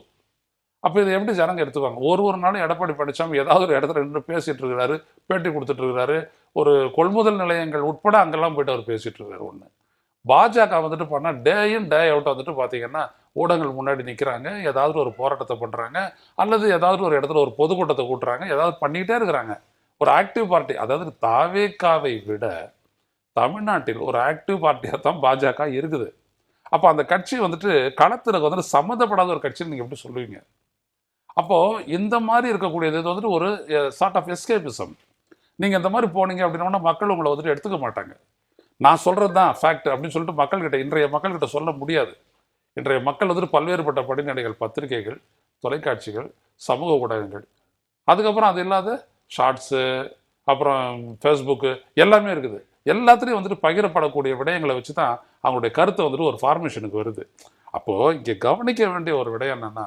அப்போ இதை எப்படி ஜனங்க எடுத்துக்குவாங்க? ஒரு நாளும் எடப்பாடி பழனிசாமி ஏதாவது ஒரு இடத்துல நின்று பேசிட்டு இருக்கிறாரு, பேட்டி கொடுத்துட்டு இருக்கிறாரு. ஒரு கொள்முதல் நிலையங்கள் உட்பட அங்கெல்லாம் போயிட்டு அவர் பேசிட்டு இருக்காரு. ஒன்று பாஜக வந்துட்டு பண்ணால் டே இன் டே அவுட் வந்துட்டு பார்த்தீங்கன்னா ஊடகங்கள் முன்னாடி நிற்கிறாங்க, ஏதாவது ஒரு போராட்டத்தை பண்ணுறாங்க, அல்லது ஏதாவது ஒரு இடத்துல ஒரு பொதுக்கூட்டத்தை கூட்டுறாங்க, ஏதாவது பண்ணிக்கிட்டே இருக்கிறாங்க. ஒரு ஆக்டிவ் பார்ட்டி, அதாவது தாவேக்காவை விட தமிழ்நாட்டில் ஒரு ஆக்டிவ் பார்ட்டியாக தான் பாஜக இருக்குது. அப்போ அந்த கட்சி வந்துட்டு களத்தில் வந்துட்டு சம்மந்தப்படாத ஒரு கட்சின்னு நீங்கள் எப்படி சொல்லுவீங்க? அப்போது இந்த மாதிரி இருக்கக்கூடியது இது வந்துட்டு ஒரு சார்ட் ஆஃப் எஸ்கேபிசம். நீங்கள் இந்த மாதிரி போனீங்க அப்படின்னா மக்கள் உங்களை வந்துட்டு எடுத்துக்க மாட்டாங்க. நான் சொல்கிறது தான் ஃபேக்ட் அப்படின்னு சொல்லிட்டு மக்கள்கிட்ட, இன்றைய மக்கள்கிட்ட சொல்ல முடியாது. இன்றைய மக்கள் வந்துட்டு பல்வேறுபட்ட படிநிலைகள், பத்திரிகைகள், தொலைக்காட்சிகள், சமூக ஊடகங்கள், அதுக்கப்புறம் அது இல்லாத ஷார்ட்ஸு, அப்புறம் ஃபேஸ்புக்கு எல்லாமே இருக்குது. எல்லாத்துலேயும் வந்துட்டு பகிரப்படக்கூடிய விடயங்களை வச்சு தான் அவங்களுடைய கருத்தை வந்துட்டு ஒரு ஃபார்மேஷனுக்கு வருது. அப்போது இங்கே கவனிக்க வேண்டிய ஒரு விடயம் என்னென்னா,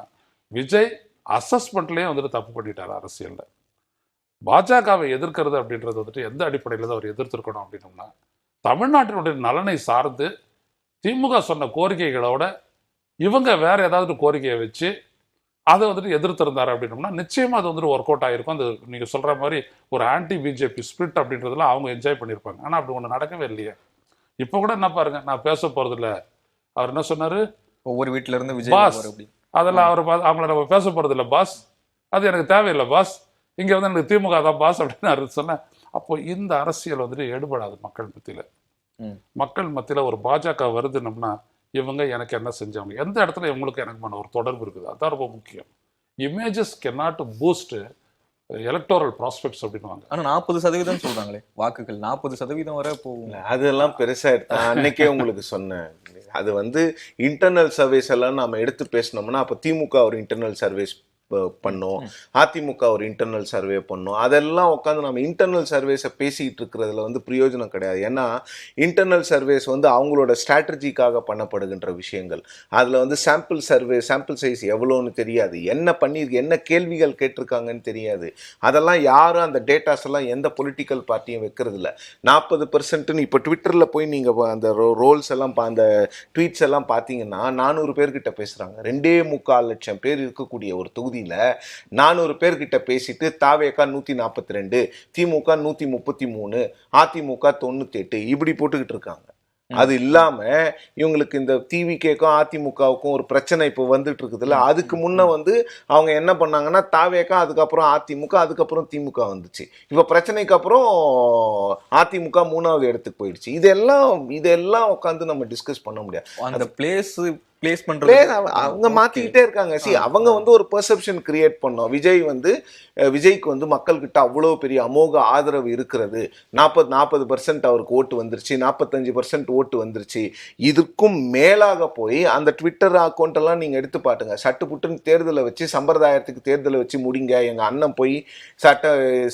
விஜய் அசஸ்மெண்ட்லேயே வந்துட்டு தப்பு பண்ணிட்டார் அரசியலில். பாஜகவை எதிர்க்கிறது அப்படின்றது வந்துட்டு எந்த அடிப்படையில் தான் அவர் எதிர்த்திருக்கணும் அப்படின்னோம்னா, தமிழ்நாட்டினுடைய நலனை சார்ந்து திமுக சொன்ன கோரிக்கைகளோட இவங்க வேற ஏதாவது கோரிக்கையை வச்சு அதை வந்துட்டு எதிர்த்திருந்தாரு அப்படின்னோம்னா நிச்சயமா அது வந்துட்டு ஒர்க் அவுட் ஆகிருக்கும். அது நீங்க சொல்ற மாதிரி ஒரு ஆன்டி பிஜேபி ஸ்பிரிட் அப்படின்றதுலாம் அவங்க என்ஜாய் பண்ணியிருப்பாங்க. ஆனால் அப்படி ஒன்று நடக்கவே இல்லையே. இப்போ கூட என்ன பாருங்க, நான் பேச போறது இல்ல, அவர் என்ன சொன்னாரு, ஒவ்வொரு வீட்டுல இருந்து விஜய் பாஸ் வருவாரு அப்படி. அதெல்லாம் அவங்கள நம்ம பேச போறது இல்ல பாஸ், அது எனக்கு தேவையில்லை பாஸ், இங்க வந்து எனக்கு திமுக தான் பாஸ் அப்படின்னு சொன்னேன். அப்போ இந்த அரசியல் வந்துட்டு எடுபடாது மக்கள் மத்தியில. மக்கள் மத்தியில ஒரு பாஜக வருதுன்னம்னா இவங்க எனக்கு என்ன செஞ்சாங்க, எந்த இடத்துல இவங்களுக்கு எனக்கு ஒரு தொடர்பு இருக்குது, அதான் ரொம்ப முக்கியம். Images cannot boost electoral prospects அப்படின்வாங்க. ஆனா 40% சொல்றாங்களே வாக்குகள், 40% வரை போகும். அதெல்லாம் பெருசா நான் அன்னைக்கே உங்களுக்கு சொன்னேன். அது வந்து இன்டர்னல் சர்வேஸ் எல்லாம் நாம எடுத்து பேசினோம்னா அப்ப திமுக ஒரு இன்டர்னல் சர்வேஸ் பண்ணோம், அதிமுக ஒரு இன்டர்னல் சர்வே பண்ணோம். அதெல்லாம் உட்காந்து நம்ம இன்டர்னல் சர்வேஸை பேசிக்கிட்டு இருக்கிறதுல வந்து பிரயோஜனம் கிடையாது. ஏன்னா இன்டர்னல் சர்வேஸ் வந்து அவங்களோட ஸ்ட்ராட்டஜிக்காக பண்ணப்படுகின்ற விஷயங்கள். அதில் வந்து சாம்பிள் சைஸ் எவ்வளோன்னு தெரியாது, என்ன பண்ணியிருக்கு, என்ன கேள்விகள் கேட்டிருக்காங்கன்னு தெரியாது. அதெல்லாம் யாரும் அந்த டேட்டாஸ் எல்லாம் எந்த பொலிட்டிக்கல் பார்ட்டியும் வைக்கிறது இல்லை. 40%ன்னு இப்போ ட்விட்டரில் போய் நீங்கள் அந்த ரோல்ஸ் எல்லாம் அந்த ட்வீட்ஸ் எல்லாம் பார்த்தீங்கன்னா 400 பேர்கிட்ட பேசுகிறாங்க. 2.25 லட்சம் பேர் இருக்கக்கூடிய ஒரு தொகுதி 400 பேர்கிட்ட பேசிட்டு தாவேகா 142, திமுக 133, அதிமுக 98 இப்படி போட்டுக்கிட்டு இருக்காங்க. அது இல்லாம இவங்களுக்கு இந்த டிவிகேக்கும் அதிமுகவுக்கும் ஒரு பிரச்சனை இப்போ வந்துட்டு இருக்குதுல்ல. அதுக்கு முன்ன வந்து அவங்க என்ன பண்ணாங்கன்னா தாவேகா, அதுக்கப்புறம் அதிமுக, அதுக்கப்புறம் திமுக வந்துச்சு. இப்ப பிரச்சனைக்கு அப்புறம் அதிமுக 3வது இடத்துக்கு போயிடுச்சு. இதெல்லாம் உட்காந்து நம்ம டிஸ்கஸ் பண்ண முடியாது. அந்த பிளேஸ் பண்றது அவங்க மாத்திக்கிட்டே இருக்காங்க. அவங்க வந்து ஒரு பெர்செப்ஷன் கிரியேட் பண்ணோம். விஜய்க்கு வந்து மக்கள் கிட்ட அவ்வளவு பெரிய அமோக ஆதரவு இருக்கிறது, 40% அவருக்கு ஓட்டு வந்துருச்சு, 45% ஓட்டு வந்துருச்சு. இதுக்கும் மேலாக போய் அந்த ட்விட்டர் அக்கௌண்ட் எல்லாம் நீங்க எடுத்து பாட்டுங்க, சட்டுப்புட்டுன்னு தேர்தலை வச்சு சம்பிரதாயத்துக்கு தேர்தலை வச்சு முடிங்க, எங்க அண்ணன் போய்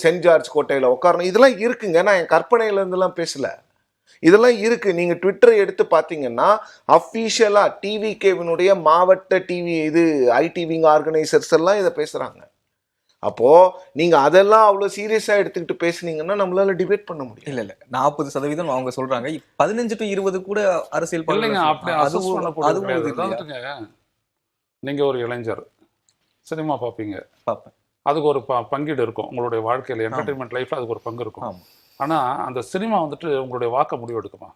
சென்ட் ஜார்ஜ் கோட்டையில உட்காரணும், இதெல்லாம் இருக்குங்க. நான் என் கற்பனையில இருந்தெல்லாம் பேசல, இதெல்லாம் இருக்கு. நீங்க ட்விட்டரை எடுத்து பாத்தீங்கன்னா அபிஷியலா டிவிகேவினுடைய மாவட்ட ஐடி விங் ஆர்கனைசர்ஸ் எல்லாம் இதை பேசுறாங்க. அப்போ நீங்க அதெல்லாம் அவ்வளவு சீரியஸா எடுத்துக்கிட்டு பேசுனீங்கன்னா நம்மளால டிபேட் பண்ண முடியும். இல்ல 40% அவங்க சொல்றாங்க. 15 to 20 கூட அரசியல் நீங்க ஒரு இளைஞர் சினிமா பார்ப்பீங்க, அதுக்கு ஒரு பங்கீடு இருக்கும் உங்களுடைய வாழ்க்கையில, என்டர்டைன்மெண்ட் லைஃப்ல அதுக்கு ஒரு பங்கு இருக்கும். ஆனா அந்த சினிமா வந்துட்டு உங்களுடைய வாக்க முடிவு எடுக்குமா?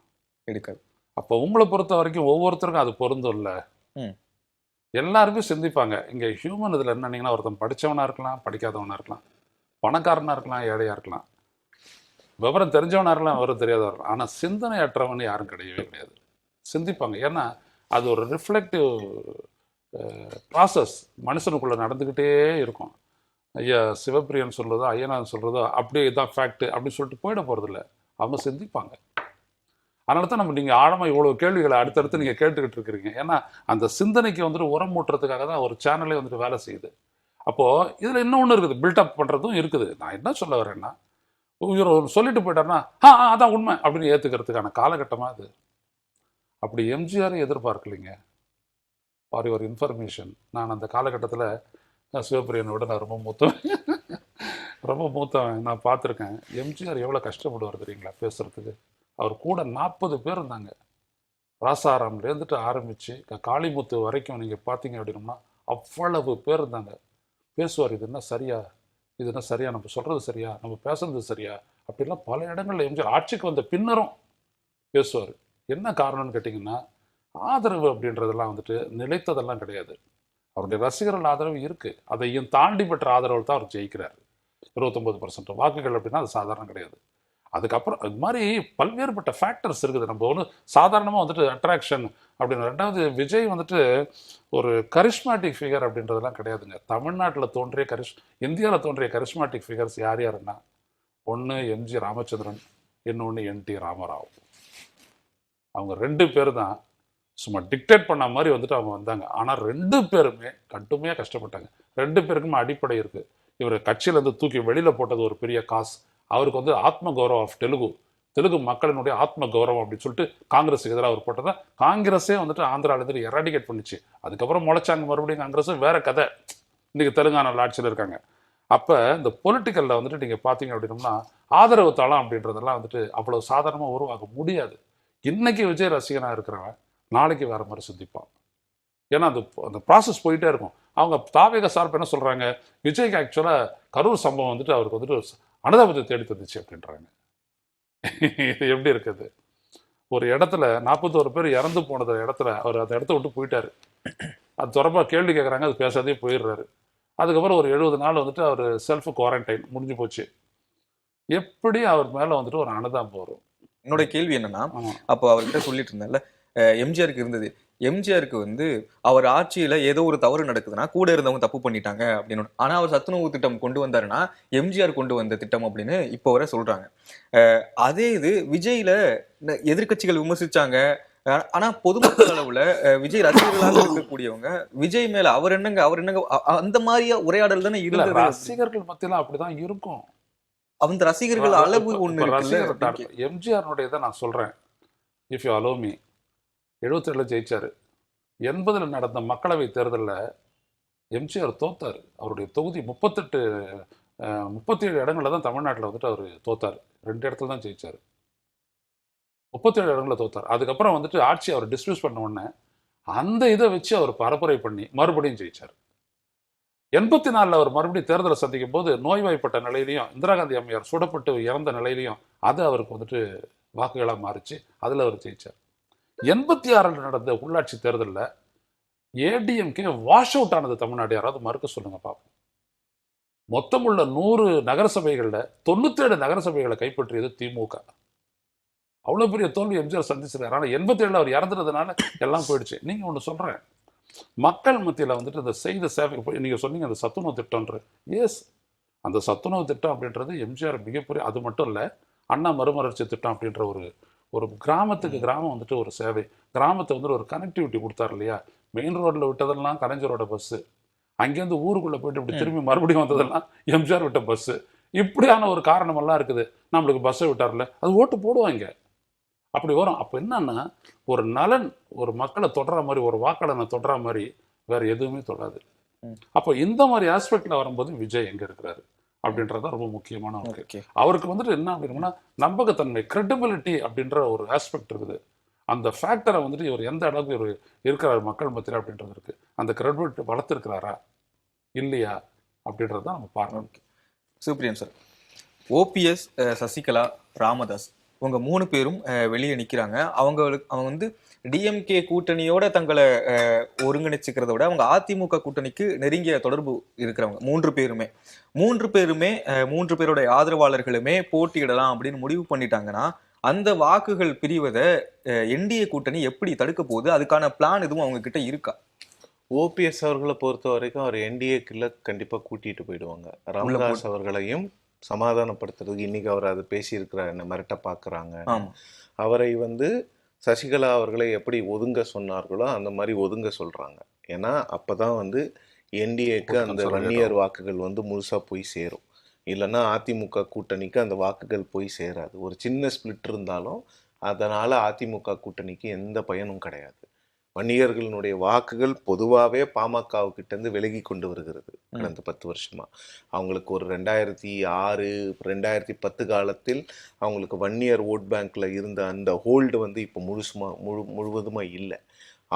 எடுக்காது. அப்போ உங்களை பொறுத்த வரைக்கும் ஒவ்வொருத்தருக்கும் அது பொருந்தும் இல்ல. எல்லாருமே சிந்திப்பாங்க. இங்க ஹியூமன் இதுல என்னன்னீங்கன்னா, ஒருத்தன் படிச்சவனா இருக்கலாம், படிக்காதவனா இருக்கலாம், பணக்காரனா இருக்கலாம், ஏழையா இருக்கலாம், விவரம் தெரிஞ்சவனா இருக்கலாம், விவரம் தெரியாதவா இருக்கலாம். ஆனா சிந்தனையற்றவன் யாரும் கிடையவே கிடையாது. சிந்திப்பாங்க. ஏன்னா அது ஒரு ரிஃப்ளெக்டிவ் ப்ராசஸ் மனுஷனுக்குள்ள நடந்துக்கிட்டே இருக்கும். ஐயா சிவப்பிரியன் சொல்றதோ ஐயனான் சொல்றதோ அப்படியே இதான் ஃபேக்ட் அப்படின்னு சொல்லிட்டு போயிட போறதில்ல, அவங்க சிந்திப்பாங்க. அதனால தான் நீங்கள் ஆழமாக இவ்வளோ கேள்விகளை அடுத்தடுத்து நீங்கள் கேட்டுக்கிட்டு இருக்கிறீங்க. ஏன்னா அந்த சிந்தனைக்கு வந்துட்டு உரம் மூட்டுறதுக்காக தான் ஒரு சேனலே வந்துட்டு வேலை செய்யுது. அப்போது இதில் இன்னொன்று இருக்குது, பில்டப் பண்ணுறதும் இருக்குது. நான் என்ன சொல்ல வரேன்னா, இவர் சொல்லிட்டு போயிட்டாருன்னா அதான் உண்மை அப்படின்னு ஏற்றுக்கிறதுக்கான காலகட்டமாக அது. அப்படி எம்ஜிஆரும் எதிர்பார்க்கலைங்க. ஃபார் யுவர் இன்ஃபர்மேஷன், நான் அந்த காலகட்டத்தில் சிவபிரியனை விட நான் ரொம்ப மூத்தவன். நான் பார்த்துருக்கேன் எம்ஜிஆர் எவ்வளோ கஷ்டப்படுவார் தெரியுங்களா பேசுகிறதுக்கு. அவர் கூட 40 பேர் இருந்தாங்க. ராசாராம்லேருந்துட்டு ஆரம்பித்து காளிமுத்து வரைக்கும் நீங்கள் பார்த்தீங்க அப்படின்னா அவ்வளவு பேர் இருந்தாங்க. பேசுவார், இது என்ன சரியா, இது என்ன சரியா, நம்ம சொல்கிறது சரியா, நம்ம பேசுறது சரியா அப்படின்லாம் பல இடங்களில் எம்ஜிஆர் ஆட்சிக்கு வந்த பின்னரும் பேசுவார். என்ன காரணம்னு கேட்டிங்கன்னா, ஆதரவு அப்படின்றதெல்லாம் வந்துட்டு நிலைத்ததெல்லாம் கிடையாது. அவருடைய ரசிகர்கள் ஆதரவு இருக்குது, அதையும் தாண்டி பெற்ற ஆதரவு தான் அவர் ஜெயிக்கிறார். 29% வாக்குகள் அப்படின்னா அது சாதாரணம் கிடையாது. அதுக்கப்புறம் அது மாதிரி பல்வேறுபட்ட ஃபேக்டர்ஸ் இருக்குது. நம்ம ஒன்று சாதாரணமாக வந்துட்டு அட்ராக்ஷன் அப்படின்னு. ரெண்டாவது, விஜய் வந்துட்டு ஒரு கரிஷ்மாட்டிக் ஃபிகர் அப்படின்றதெல்லாம் கிடையாதுங்க. தமிழ்நாட்டில் தோன்றிய இந்தியாவில் தோன்றிய கரிஷ்மாட்டிக் ஃபிகர்ஸ் யாருன்னா, ஒன்று எம்ஜி ராமச்சந்திரன், இன்னொன்று என்டி ராமராவ். அவங்க 2 பேர் தான் சும்மா டிக்டேட் பண்ண மாதிரி வந்துட்டு அவங்க வந்தாங்க. ஆனால் 2 பேருமே கடுமையாக கஷ்டப்பட்டாங்க. 2 பேருக்குமே அடிப்படை இருக்குது. இவர் கட்சியிலேருந்து தூக்கி வெளியில் போட்டது ஒரு பெரிய காசு. அவருக்கு வந்து ஆத்ம கௌரவம் ஆஃப் தெலுங்கு மக்களினுடைய ஆத்ம கௌரவம் அப்படின்னு சொல்லிட்டு காங்கிரஸுக்கு எதிராக அவர் போட்டதான் காங்கிரஸே வந்துட்டு ஆந்திராவிலேருந்து எராடிகேட் பண்ணிச்சு. அதுக்கப்புறம் முளைச்சாங்க மறுபடியும் காங்கிரஸ், வேற கதை. இன்றைக்கி தெலுங்கானாவில் ஆட்சியில் இருக்காங்க. அப்போ இந்த பொலிட்டிக்கலில் வந்துட்டு நீங்கள் பார்த்தீங்க அப்படின்னோம்னா ஆதரவு தளம் அப்படின்றதெல்லாம் வந்துட்டு அவ்வளோ சாதாரணமாக உருவாக முடியாது. இன்னைக்கு விஜய் ரசிகனாக இருக்கிறவன் நாளைக்கு வேற மாதிரி சிந்திப்பான். ஏன்னா அந்த ப்ராசஸ் போயிட்டே இருக்கும். அவங்க தாவேக சார்பு என்ன சொல்றாங்க, விஜய்க்கு ஆக்சுவலாக கரூர் சம்பவம் வந்துட்டு அவருக்கு வந்துட்டு அனுதாபத்தை தேடி தந்துச்சு அப்படின்றாங்க. இது எப்படி இருக்குது? ஒரு இடத்துல 41 பேர் இறந்து போனது இடத்துல அவர் அந்த இடத்த விட்டு போயிட்டாரு. அது தொடர்பாக கேள்வி கேட்குறாங்க, அது பேசாதே போயிடுறாரு. அதுக்கப்புறம் ஒரு 70 நாள் வந்துட்டு அவர் செல்ஃப் குவாரண்டைன் முடிஞ்சு போச்சு. எப்படி அவர் மேலே வந்துட்டு ஒரு அனுதாபம் வரும்? என்னோட கேள்வி என்னன்னா, ஆமாம். அப்போ அவர்கிட்ட சொல்லிட்டு இருந்தேன்ல, எம்ஜிஆருக்கு இருந்தது. எம்ஜிஆருக்கு வந்து அவர் ஆட்சியில ஏதோ ஒரு தவறு நடக்குதுன்னா கூட இருந்தவங்க தப்பு பண்ணிட்டாங்க அப்படின்னு. ஆனா அவர் சத்துணவு திட்டம் கொண்டு வந்தாருன்னா எம்ஜிஆர் கொண்டு வந்த திட்டம் அப்படின்னு இப்போ வரை சொல்றாங்க. அதே இது விஜய்ல எதிர்க்கட்சிகள் விமர்சிச்சாங்க. ஆனா பொதுமக்கள் அளவுல விஜய் ரசிகர்களாக இருக்கக்கூடியவங்க விஜய் மேல அவர் என்னங்க அந்த மாதிரியா உரையாடல் தானே இல்ல, இருந்தது. ரசிகர்கள் மத்தியில அப்படிதான் இருக்கும். அந்த ரசிகர்கள் அளவு ஒண்ணு இருக்குல்ல. எம்ஜிஆருடைய இதை நான் சொல்றேன், இஃப் யூ அலோ மீ. 77 ஜெயிச்சாரு. 80 நடந்த மக்களவை தேர்தலில் எம்ஜிஆர் தோத்தார். அவருடைய தொகுதி 37 இடங்கள்ல தான் தமிழ்நாட்டில் வந்துட்டு அவர் தோத்தார். 2 இடத்துல தான் ஜெயிச்சார். 37 இடங்களில் தோத்தார். அதுக்கப்புறம் வந்துட்டு ஆட்சி அவர் டிஸ்மிஸ் பண்ண உடனே அந்த இதை வச்சு அவர் பரப்புரை பண்ணி மறுபடியும் ஜெயிச்சார். 84 அவர் மறுபடியும் தேர்தலை சந்திக்கும் போது நோய்வாய்ப்பட்ட நிலையிலையும் இந்திரா காந்தி அம்மையார் சுடப்பட்டு இறந்த நிலையிலையும் அது அவருக்கு வந்துட்டு வாக்குகளாக மாறிச்சு. அதில் அவர் ஜெயிச்சார். 86 நடந்த உள்ளாட்சி தேர்தலில் ஏடிஎம்கே வாஷ் அவுட் ஆனது தமிழ்நாடு. யாராவது மறுக்க சொல்லுங்க பார்ப்போம். மொத்தம் உள்ள 100 நகரசபைகளில் 97 நகரசபைகளை கைப்பற்றியது திமுக. அவ்வளோ பெரிய தோல்வி எம்ஜிஆர் சந்திச்சிருக்காரு. ஆனால் 87 அவர் இறந்துறதுனால எல்லாம் போயிடுச்சு. நீங்கள் ஒன்று சொல்கிறேன், மக்கள் மத்தியில் வந்துட்டு இந்த செய்த சேவை நீங்கள் சொன்னீங்க அந்த சத்துணவு திட்டம்ன்ற. எஸ், அந்த சத்துணவு திட்டம் அப்படின்றது எம்ஜிஆர் மிகப்பெரிய, அது மட்டும் இல்லை, அண்ணா மறுமலர்ச்சி திட்டம் அப்படின்ற ஒரு கிராமத்துக்கு கிராமம் வந்துட்டு ஒரு சேவை, கிராமத்தை வந்துட்டு ஒரு கனெக்டிவிட்டி கொடுத்தாரு இல்லையா. மெயின் ரோட்டில் விட்டதெல்லாம் கலைஞரோட பஸ்ஸு, அங்கேருந்து ஊருக்குள்ளே போயிட்டு இப்படி திரும்பி மறுபடியும் வந்ததெல்லாம் எம்ஜிஆர் விட்ட பஸ்ஸு. இப்படியான ஒரு காரணமெல்லாம் இருக்குது. நம்மளுக்கு பஸ்ஸை விட்டார்ல, அது ஓட்டு போடுவாங்க, அப்படி வரும். அப்போ என்னன்னா, ஒரு நலன் ஒரு மக்களை தொடர மாதிரி, ஒரு வாக்காளனை தொடர மாதிரி வேற எதுவுமே தொடாது. அப்போ இந்த மாதிரி ஆஸ்பெக்ட்ல வரும்போது விஜய் எங்க இருக்கிறாரு அப்படின்றதான் ரொம்ப முக்கியமான ஒன்று. அவருக்கு வந்துட்டு என்ன அப்படின்னா நம்பகத்தன்மை, கிரெடிபிலிட்டி அப்படின்ற ஒரு ஆஸ்பெக்ட் இருக்குது. அந்த ஃபேக்டரை வந்துட்டு இவர் எந்த அளவுக்கு இவர் இருக்கிறார் மக்கள் மத்தியில் அப்படின்றது இருக்கு. அந்த கிரெடிபிலிட்டி வளர்த்துருக்கிறாரா இல்லையா அப்படின்றது தான் நம்ம பார்க்கணும். சுப்ரியன் சார், ஓபிஎஸ், சசிகலா, ராமதாஸ் இவங்க 3 பேரும் வெளியே நிற்கிறாங்க. அவங்க வந்து டிஎம்கே கூட்டணியோட தங்களை ஒருங்கிணைச்சிக்கிறத விட அவங்க அதிமுக கூட்டணிக்கு நெருங்கிய தொடர்பு இருக்கிறவங்க 3 பேருமே. 3 பேருடைய ஆதரவாளர்களுமே போட்டியிடலாம் அப்படின்னு முடிவு பண்ணிட்டாங்கன்னா அந்த வாக்குகள் பிரிவதை என்டிஏ கூட்டணி எப்படி தடுக்க போகுது? அதுக்கான பிளான் எதுவும் அவங்க கிட்ட இருக்கா? ஓபிஎஸ் அவர்களை பொறுத்த வரைக்கும் அவர் என்டிஏக்குள்ள கண்டிப்பா கூட்டிட்டு போயிடுவாங்க. ராமதாஸ் அவர்களையும் சமாதானப்படுத்துறதுக்கு இன்னைக்கு அவர் அதை பேசியிருக்கிறார், என்ன மிரட்ட பார்க்குறாங்க. அவரை வந்து சசிகலா அவர்களை எப்படி ஒதுங்க சொன்னார்களோ அந்த மாதிரி ஒதுங்க சொல்றாங்க. ஏன்னா அப்பதான் வந்து என்டிஏக்கு அந்த வன்னியர் வாக்குகள் வந்து முழுசா போய் சேரும். இல்லைன்னா அதிமுக கூட்டணிக்கு அந்த வாக்குகள் போய் சேராது. ஒரு சின்ன ஸ்பிளிட் இருந்தாலும் அதனால அதிமுக கூட்டணிக்கு எந்த பயனும் கிடையாது. வன்னியர்களினுடைய வாக்குகள் பொதுவாகவே பாமகவுக்கிட்டேருந்து விலகி கொண்டு வருகிறது கடந்த 10 வருஷமா. அவங்களுக்கு ஒரு 2006, 2010 காலத்தில் அவங்களுக்கு வன்னியர் ஓட் பேங்க்ல இருந்த அந்த ஹோல்டு வந்து இப்போ முழுவதுமா இல்லை.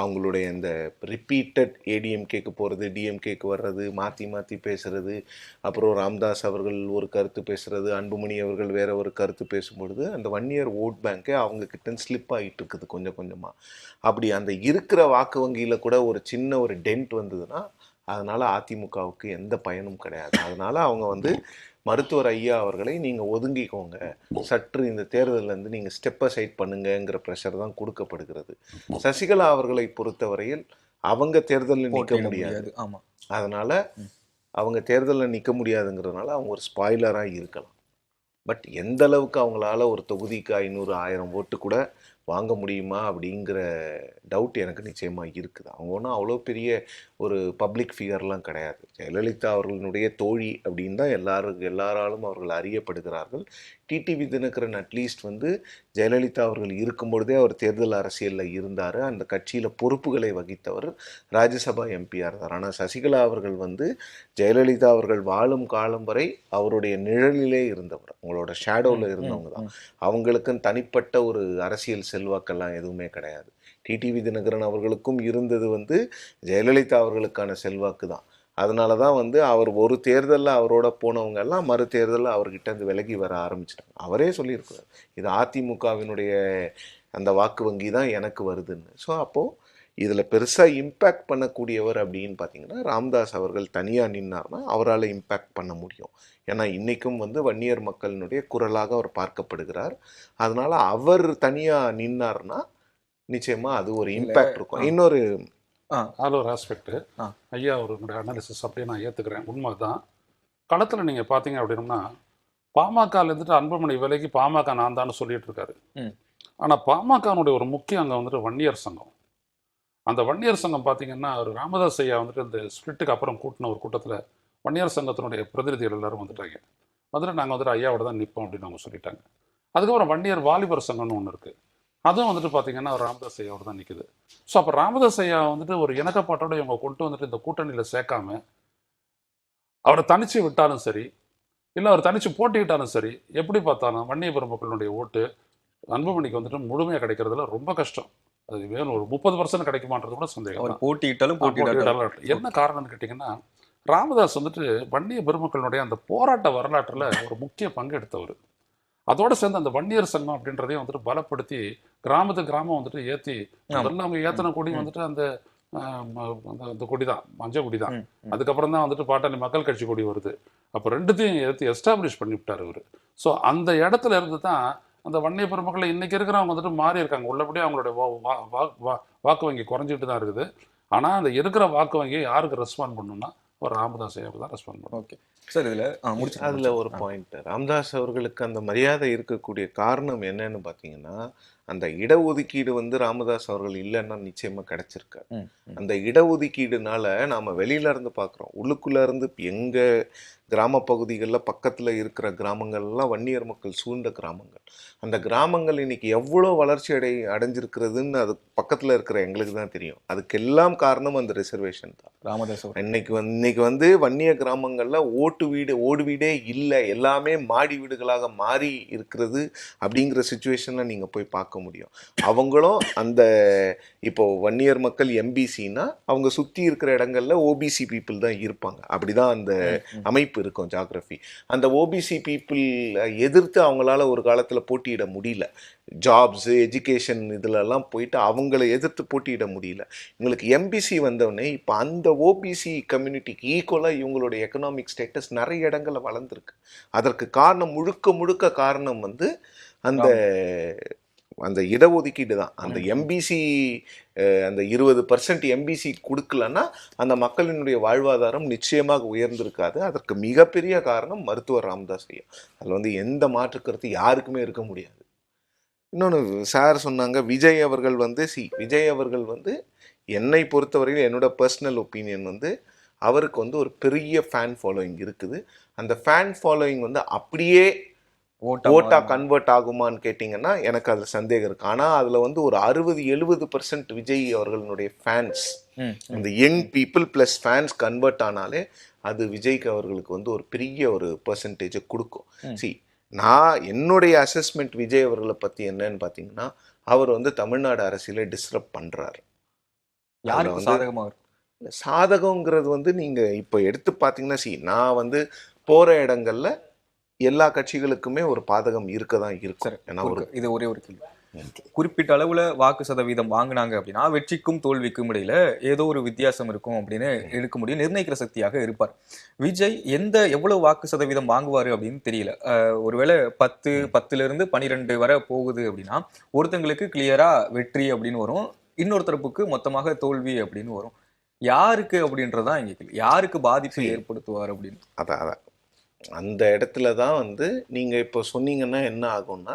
அவங்களுடைய இந்த ரிப்பீட்டட் ஏடிஎம்கேக்கு போகிறது, டிஎம்கேக்கு வர்றது, மாற்றி பேசுறது, அப்புறம் ராம்தாஸ் அவர்கள் ஒரு கருத்து பேசுறது, அன்புமணி அவர்கள் வேற ஒரு கருத்து பேசும்பொழுது அந்த வன்னியர் ஓட் பேங்க்கே அவங்க கிட்ட ஸ்லிப் ஆகிட்டு இருக்குது கொஞ்சம் கொஞ்சமாக. அப்படி அந்த இருக்கிற வாக்கு வங்கியில் கூட ஒரு சின்ன ஒரு டென்ட் வந்ததுன்னா அதனால அதிமுகவுக்கு எந்த பயனும் கிடையாது. அதனால அவங்க வந்து மருத்துவர் ஐயா அவர்களை நீங்கள் ஒதுங்கிக்கோங்க, சற்று இந்த தேர்தலிருந்து நீங்கள் ஸ்டெப் அசைட் பண்ணுங்கிற ப்ரெஷர் தான் கொடுக்கப்படுகிறது. சசிகலா அவர்களை பொறுத்தவரையில் அவங்க தேர்தலில் நிற்க முடியாது. அதனால அவங்க தேர்தலில் நிற்க முடியாதுங்கிறதுனால அவங்க ஒரு ஸ்பாய்லராக இருக்கலாம். பட் எந்த அளவுக்கு அவங்களால ஒரு தொகுதிக்கு 500, 1000 ஓட்டு கூட வாங்க முடியுமா அப்படிங்கிற டவுட் எனக்கு நிச்சயமாக இருக்குது. அவங்க ஒன்றும் அவ்வளோ பெரிய ஒரு பப்ளிக் ஃபிகர்லாம் கிடையாது. ஜெயலலிதா அவர்களுடைய தோழி அப்படின்னு தான் எல்லாராலும் அவர்கள் அறியப்படுகிறார்கள். டிடிவி தினகரன் அட்லீஸ்ட் வந்து ஜெயலலிதா அவர்கள் இருக்கும் பொழுதே அவர் தேர்தல் அரசியலில் இருந்தார், அந்த கட்சியில் பொறுப்புகளை வகித்தவர், ராஜ்யசபா எம்பிஆர் தான். ஆனால் சசிகலா அவர்கள் வந்து ஜெயலலிதா அவர்கள் வாழும் காலம் வரை அவருடைய நிழலிலே இருந்தவர், அவங்களோட ஷேடோவில் இருந்தவங்க தான். அவங்களுக்குன்னு தனிப்பட்ட ஒரு அரசியல் செல்வாக்கெல்லாம் எதுவுமே கிடையாது. டிடிவி தினகரன் அவர்களுக்கும் இருந்தது வந்து ஜெயலலிதா அவர்களுக்கான செல்வாக்கு தான். அதனால தான் வந்து அவர் ஒரு தேர்தலில் அவரோட போனவங்க எல்லாம் மறு தேர்தலில் அவர்கிட்ட இருந்து விலகி வர ஆரம்பிச்சிட்டாங்க. அவரே சொல்லியிருக்கிறார், இது அதிமுகவினுடைய அந்த வாக்கு வங்கி தான் எனக்கு வருதுன்னு. ஸோ அப்போது இதில் பெருசாக இம்பேக்ட் பண்ணக்கூடியவர் அப்படின்னு பார்த்தீங்கன்னா ராமதாஸ் அவர்கள் தனியாக நின்னார்னா அவரால் இம்பேக்ட் பண்ண முடியும். ஏன்னா இன்றைக்கும் வந்து வன்னியர் மக்களினுடைய குரலாக அவர் பார்க்கப்படுகிறார். அதனால் அவர் தனியாக நின்னார்னா நிச்சயமாக அது ஒரு இம்பேக்ட் இருக்கும். இன்னொரு அதில் ஒரு ஆஸ்பெக்ட் ஐயா அவருடைய அனாலிசிஸ் அப்படியே நான் ஏற்றுக்கிறேன், உண்மை தான். களத்தில் நீங்கள் பார்த்தீங்க அப்படின்னா பாமகல இருந்துட்டு அன்புமணி விலைக்கு பாமக நான் தான் சொல்லிட்டு இருக்காரு. ஆனால் பாமகனுடைய ஒரு முக்கிய அங்கே வந்துட்டு வன்னியர் சங்கம். அந்த வன்னியர் சங்கம் பார்த்தீங்கன்னா ஒரு ராமதாஸ் ஐயா வந்துட்டு இந்த ஸ்பிளிட்டுக்கு அப்புறம் கூட்டின ஒரு கூட்டத்தில் வன்னியர் சங்கத்தினுடைய பிரதிநிதிகள் எல்லாரும் வந்துட்டாங்க. வந்துட்டு நாங்கள் வந்துட்டு ஐயாவோட தான் நிற்போம் அப்படின்னு அவங்க சொல்லிட்டாங்க. அதுக்கப்புறம் வன்னியர் வாலிபர் சங்கம்னு ஒன்று இருக்குது, அதுவும் வந்துட்டு பார்த்தீங்கன்னா ஒரு ராமதாஸ் ஐயாவோட தான் நிற்குது. ஸோ அப்போ ராமதாஸ் ஐயா வந்துட்டு ஒரு இணக்கப்பாட்டோட இவங்க கொண்டு வந்துட்டு இந்த கூட்டணியில் சேர்க்காம அவரை தனிச்சு விட்டாலும் சரி, இல்லை அவர் தனிச்சு போட்டிக்கிட்டாலும் சரி, எப்படி பார்த்தாலும் வன்னிய பெருமக்களுடைய ஓட்டு அன்புமணிக்கு வந்துட்டு முழுமையாக கிடைக்கிறதுல ரொம்ப கஷ்டம். அது வேணும் ஒரு 30% கிடைக்குமான்றது கூட சந்தேகம். போட்டியிட்டாலும் என்ன காரணம்னு கேட்டிங்கன்னா ராமதாஸ் வந்துட்டு வன்னிய பெருமக்களுடைய அந்த போராட்ட வரலாற்றில் ஒரு முக்கிய பங்கு எடுத்தவர். அதோட சேர்ந்து அந்த வன்னியர் சங்கம் அப்படின்றதையும் வந்துட்டு பலப்படுத்தி கிராமத்துக்கு கிராமம் வந்துட்டு ஏற்றி அதெல்லாம் அவங்க ஏற்றின கொடி வந்துட்டு அந்த அந்த கொடி தான், மஞ்சள் கொடி தான். அதுக்கப்புறம் தான் வந்துட்டு பாட்டாளி மக்கள் கட்சி கொடி வருது. அப்போ ரெண்டுத்தையும் ஏற்றி எஸ்டாப்ளிஷ் பண்ணி விட்டார் இவர். ஸோ அந்த இடத்துல இருந்து தான் அந்த வன்னிய பெருமக்களை இன்னைக்கு இருக்கிறவங்க வந்துட்டு மாறி இருக்காங்க. உள்ளபடியே அவங்களுடைய வாக்கு வங்கி குறைஞ்சிட்டு தான் இருக்குது. ஆனால் அந்த இருக்கிற வாக்கு வங்கியை யாருக்கு ரெஸ்பாண்ட் பண்ணணும்னா ஒரு ராமதாஸ் ஐயாவுக்கு தான் ரெஸ்பாண்ட் பண்ணும். ஓகே சார், இதில் அதில் ஒரு பாயிண்ட், ராமதாஸ் அவர்களுக்கு அந்த மரியாதை இருக்கக்கூடிய காரணம் என்னன்னு பார்த்தீங்கன்னா அந்த இடஒதுக்கீடு வந்து ராமதாஸ் அவர்கள் இல்லைன்னா நிச்சயமாக கிடைச்சிருக்காரு. அந்த இடஒதுக்கீடுனால நாம் வெளியில இருந்து பார்க்குறோம், உள்ளுக்குள்ளே இருந்து எங்கள் கிராம பகுதிகளில் பக்கத்தில் இருக்கிற கிராமங்கள்லாம் வன்னியர் மக்கள் சூழ்ந்த கிராமங்கள். அந்த கிராமங்கள் இன்னைக்கு எவ்வளோ வளர்ச்சி அடைஞ்சிருக்கிறதுன்னு அது பக்கத்தில் இருக்கிற எங்களுக்கு தான் தெரியும். அதுக்கெல்லாம் காரணம் அந்த ரிசர்வேஷன் தான். ராமதாஸ் இன்னைக்கு வந்து வன்னிய கிராமங்களில் ஓடு வீடே இல்லை, எல்லாமே மாடி வீடுகளாக மாறி இருக்கிறது. அப்படிங்கிற சுச்சுவேஷனில் நீங்கள் போய் பார்க்க முடியும். அவங்களும் அந்த இப்போ வன்னியர் மக்கள் எம்பிசின்னா அவங்க சுற்றி இருக்கிற இடங்கள்ல ஓபிசி பீப்புள் தான் இருப்பாங்க. அப்படிதான் அந்த அமைப்பு இருக்கும், ஜாகிரபி. அந்த ஓபிசி பீப்புள் எதிர்த்து அவங்களால ஒரு காலத்தில் போட்டியிட முடியல. ஜாப்ஸு, எஜுகேஷன் இதிலெல்லாம் போயிட்டு அவங்கள எதிர்த்து போட்டியிட முடியல. இவங்களுக்கு எம்பிசி வந்தவொடனே இப்போ அந்த ஓபிசி கம்யூனிட்டிக்கு ஈக்குவலாக இவங்களுடைய எக்கனாமிக் ஸ்டேட்டஸ் நிறைய இடங்களில் வளர்ந்துருக்கு. அதற்கு காரணம் முழுக்க காரணம் வந்து அந்த இடஒதுக்கீடு தான். அந்த எம்பிசி அந்த 20% எம்பிசி கொடுக்கலன்னா அந்த மக்களினுடைய வாழ்வாதாரம் நிச்சயமாக உயர்ந்திருக்காது. அதற்கு மிகப்பெரிய காரணம் மருத்துவர் ராமதாஸ் ஐயா. அதில் வந்து எந்த மாற்று கருத்து யாருக்குமே இருக்க முடியாது. இன்னொன்று சார் சொன்னாங்க, விஜய் அவர்கள் வந்து என்னை பொறுத்தவரையில் என்னோட பர்சனல் ஒப்பீனியன் வந்து அவருக்கு வந்து ஒரு பெரிய ஃபேன் ஃபாலோயிங் இருக்குது. அந்த ஃபேன் ஃபாலோயிங் வந்து அப்படியே ஓட்டா கன்வெர்ட் ஆகுமான்னு கேட்டிங்கன்னா எனக்கு அதில் சந்தேகம் இருக்குது. ஆனால் அதில் வந்து ஒரு 60-70% விஜய் அவர்களுடைய ஃபேன்ஸ், இந்த young people plus fans convert ஆனாலே அது விஜய்க்கு அவர்களுக்கு வந்து ஒரு பெரிய ஒரு பெர்சன்டேஜை கொடுக்கும். நான் என்னுடைய அசஸ்மெண்ட் விஜய் அவர்களை பற்றி என்னன்னு பார்த்தீங்கன்னா அவர் வந்து தமிழ்நாடு அரசியலை டிஸ்டர்ப் பண்ணுறாரு. சாதகங்கிறது வந்து நீங்கள் இப்போ எடுத்து பார்த்தீங்கன்னா நான் வந்து போகிற இடங்கள்ல எல்லா கட்சிகளுக்குமே ஒரு பாதகம் இருக்கதான் இருக்கும். இது ஒரே ஒரு கேள்வி, குறிப்பிட்ட அளவுல வாக்கு சதவீதம் வாங்கினாங்க அப்படின்னா வெற்றிக்கும் தோல்விக்கும் இடையில ஏதோ ஒரு வித்தியாசம் இருக்கும் அப்படின்னு எடுக்க முடியும், நிர்ணயிக்கிற சக்தியாக இருப்பார். விஜய் எவ்வளவு வாக்கு சதவீதம் வாங்குவாரு அப்படின்னு தெரியல. ஒருவேளை 10 - 12 வரை போகுது அப்படின்னா ஒருத்தங்களுக்கு கிளியரா வெற்றி அப்படின்னு வரும், இன்னொருத்தரப்புக்கு மொத்தமாக தோல்வி அப்படின்னு வரும். யாருக்கு அப்படின்றதான் இங்க கேள்வி, யாருக்கு பாதிப்பு ஏற்படுத்துவார் அப்படின்னு. அதான் அந்த இடத்துல தான் வந்து நீங்கள் இப்போ சொன்னீங்கன்னா என்ன ஆகும்னா,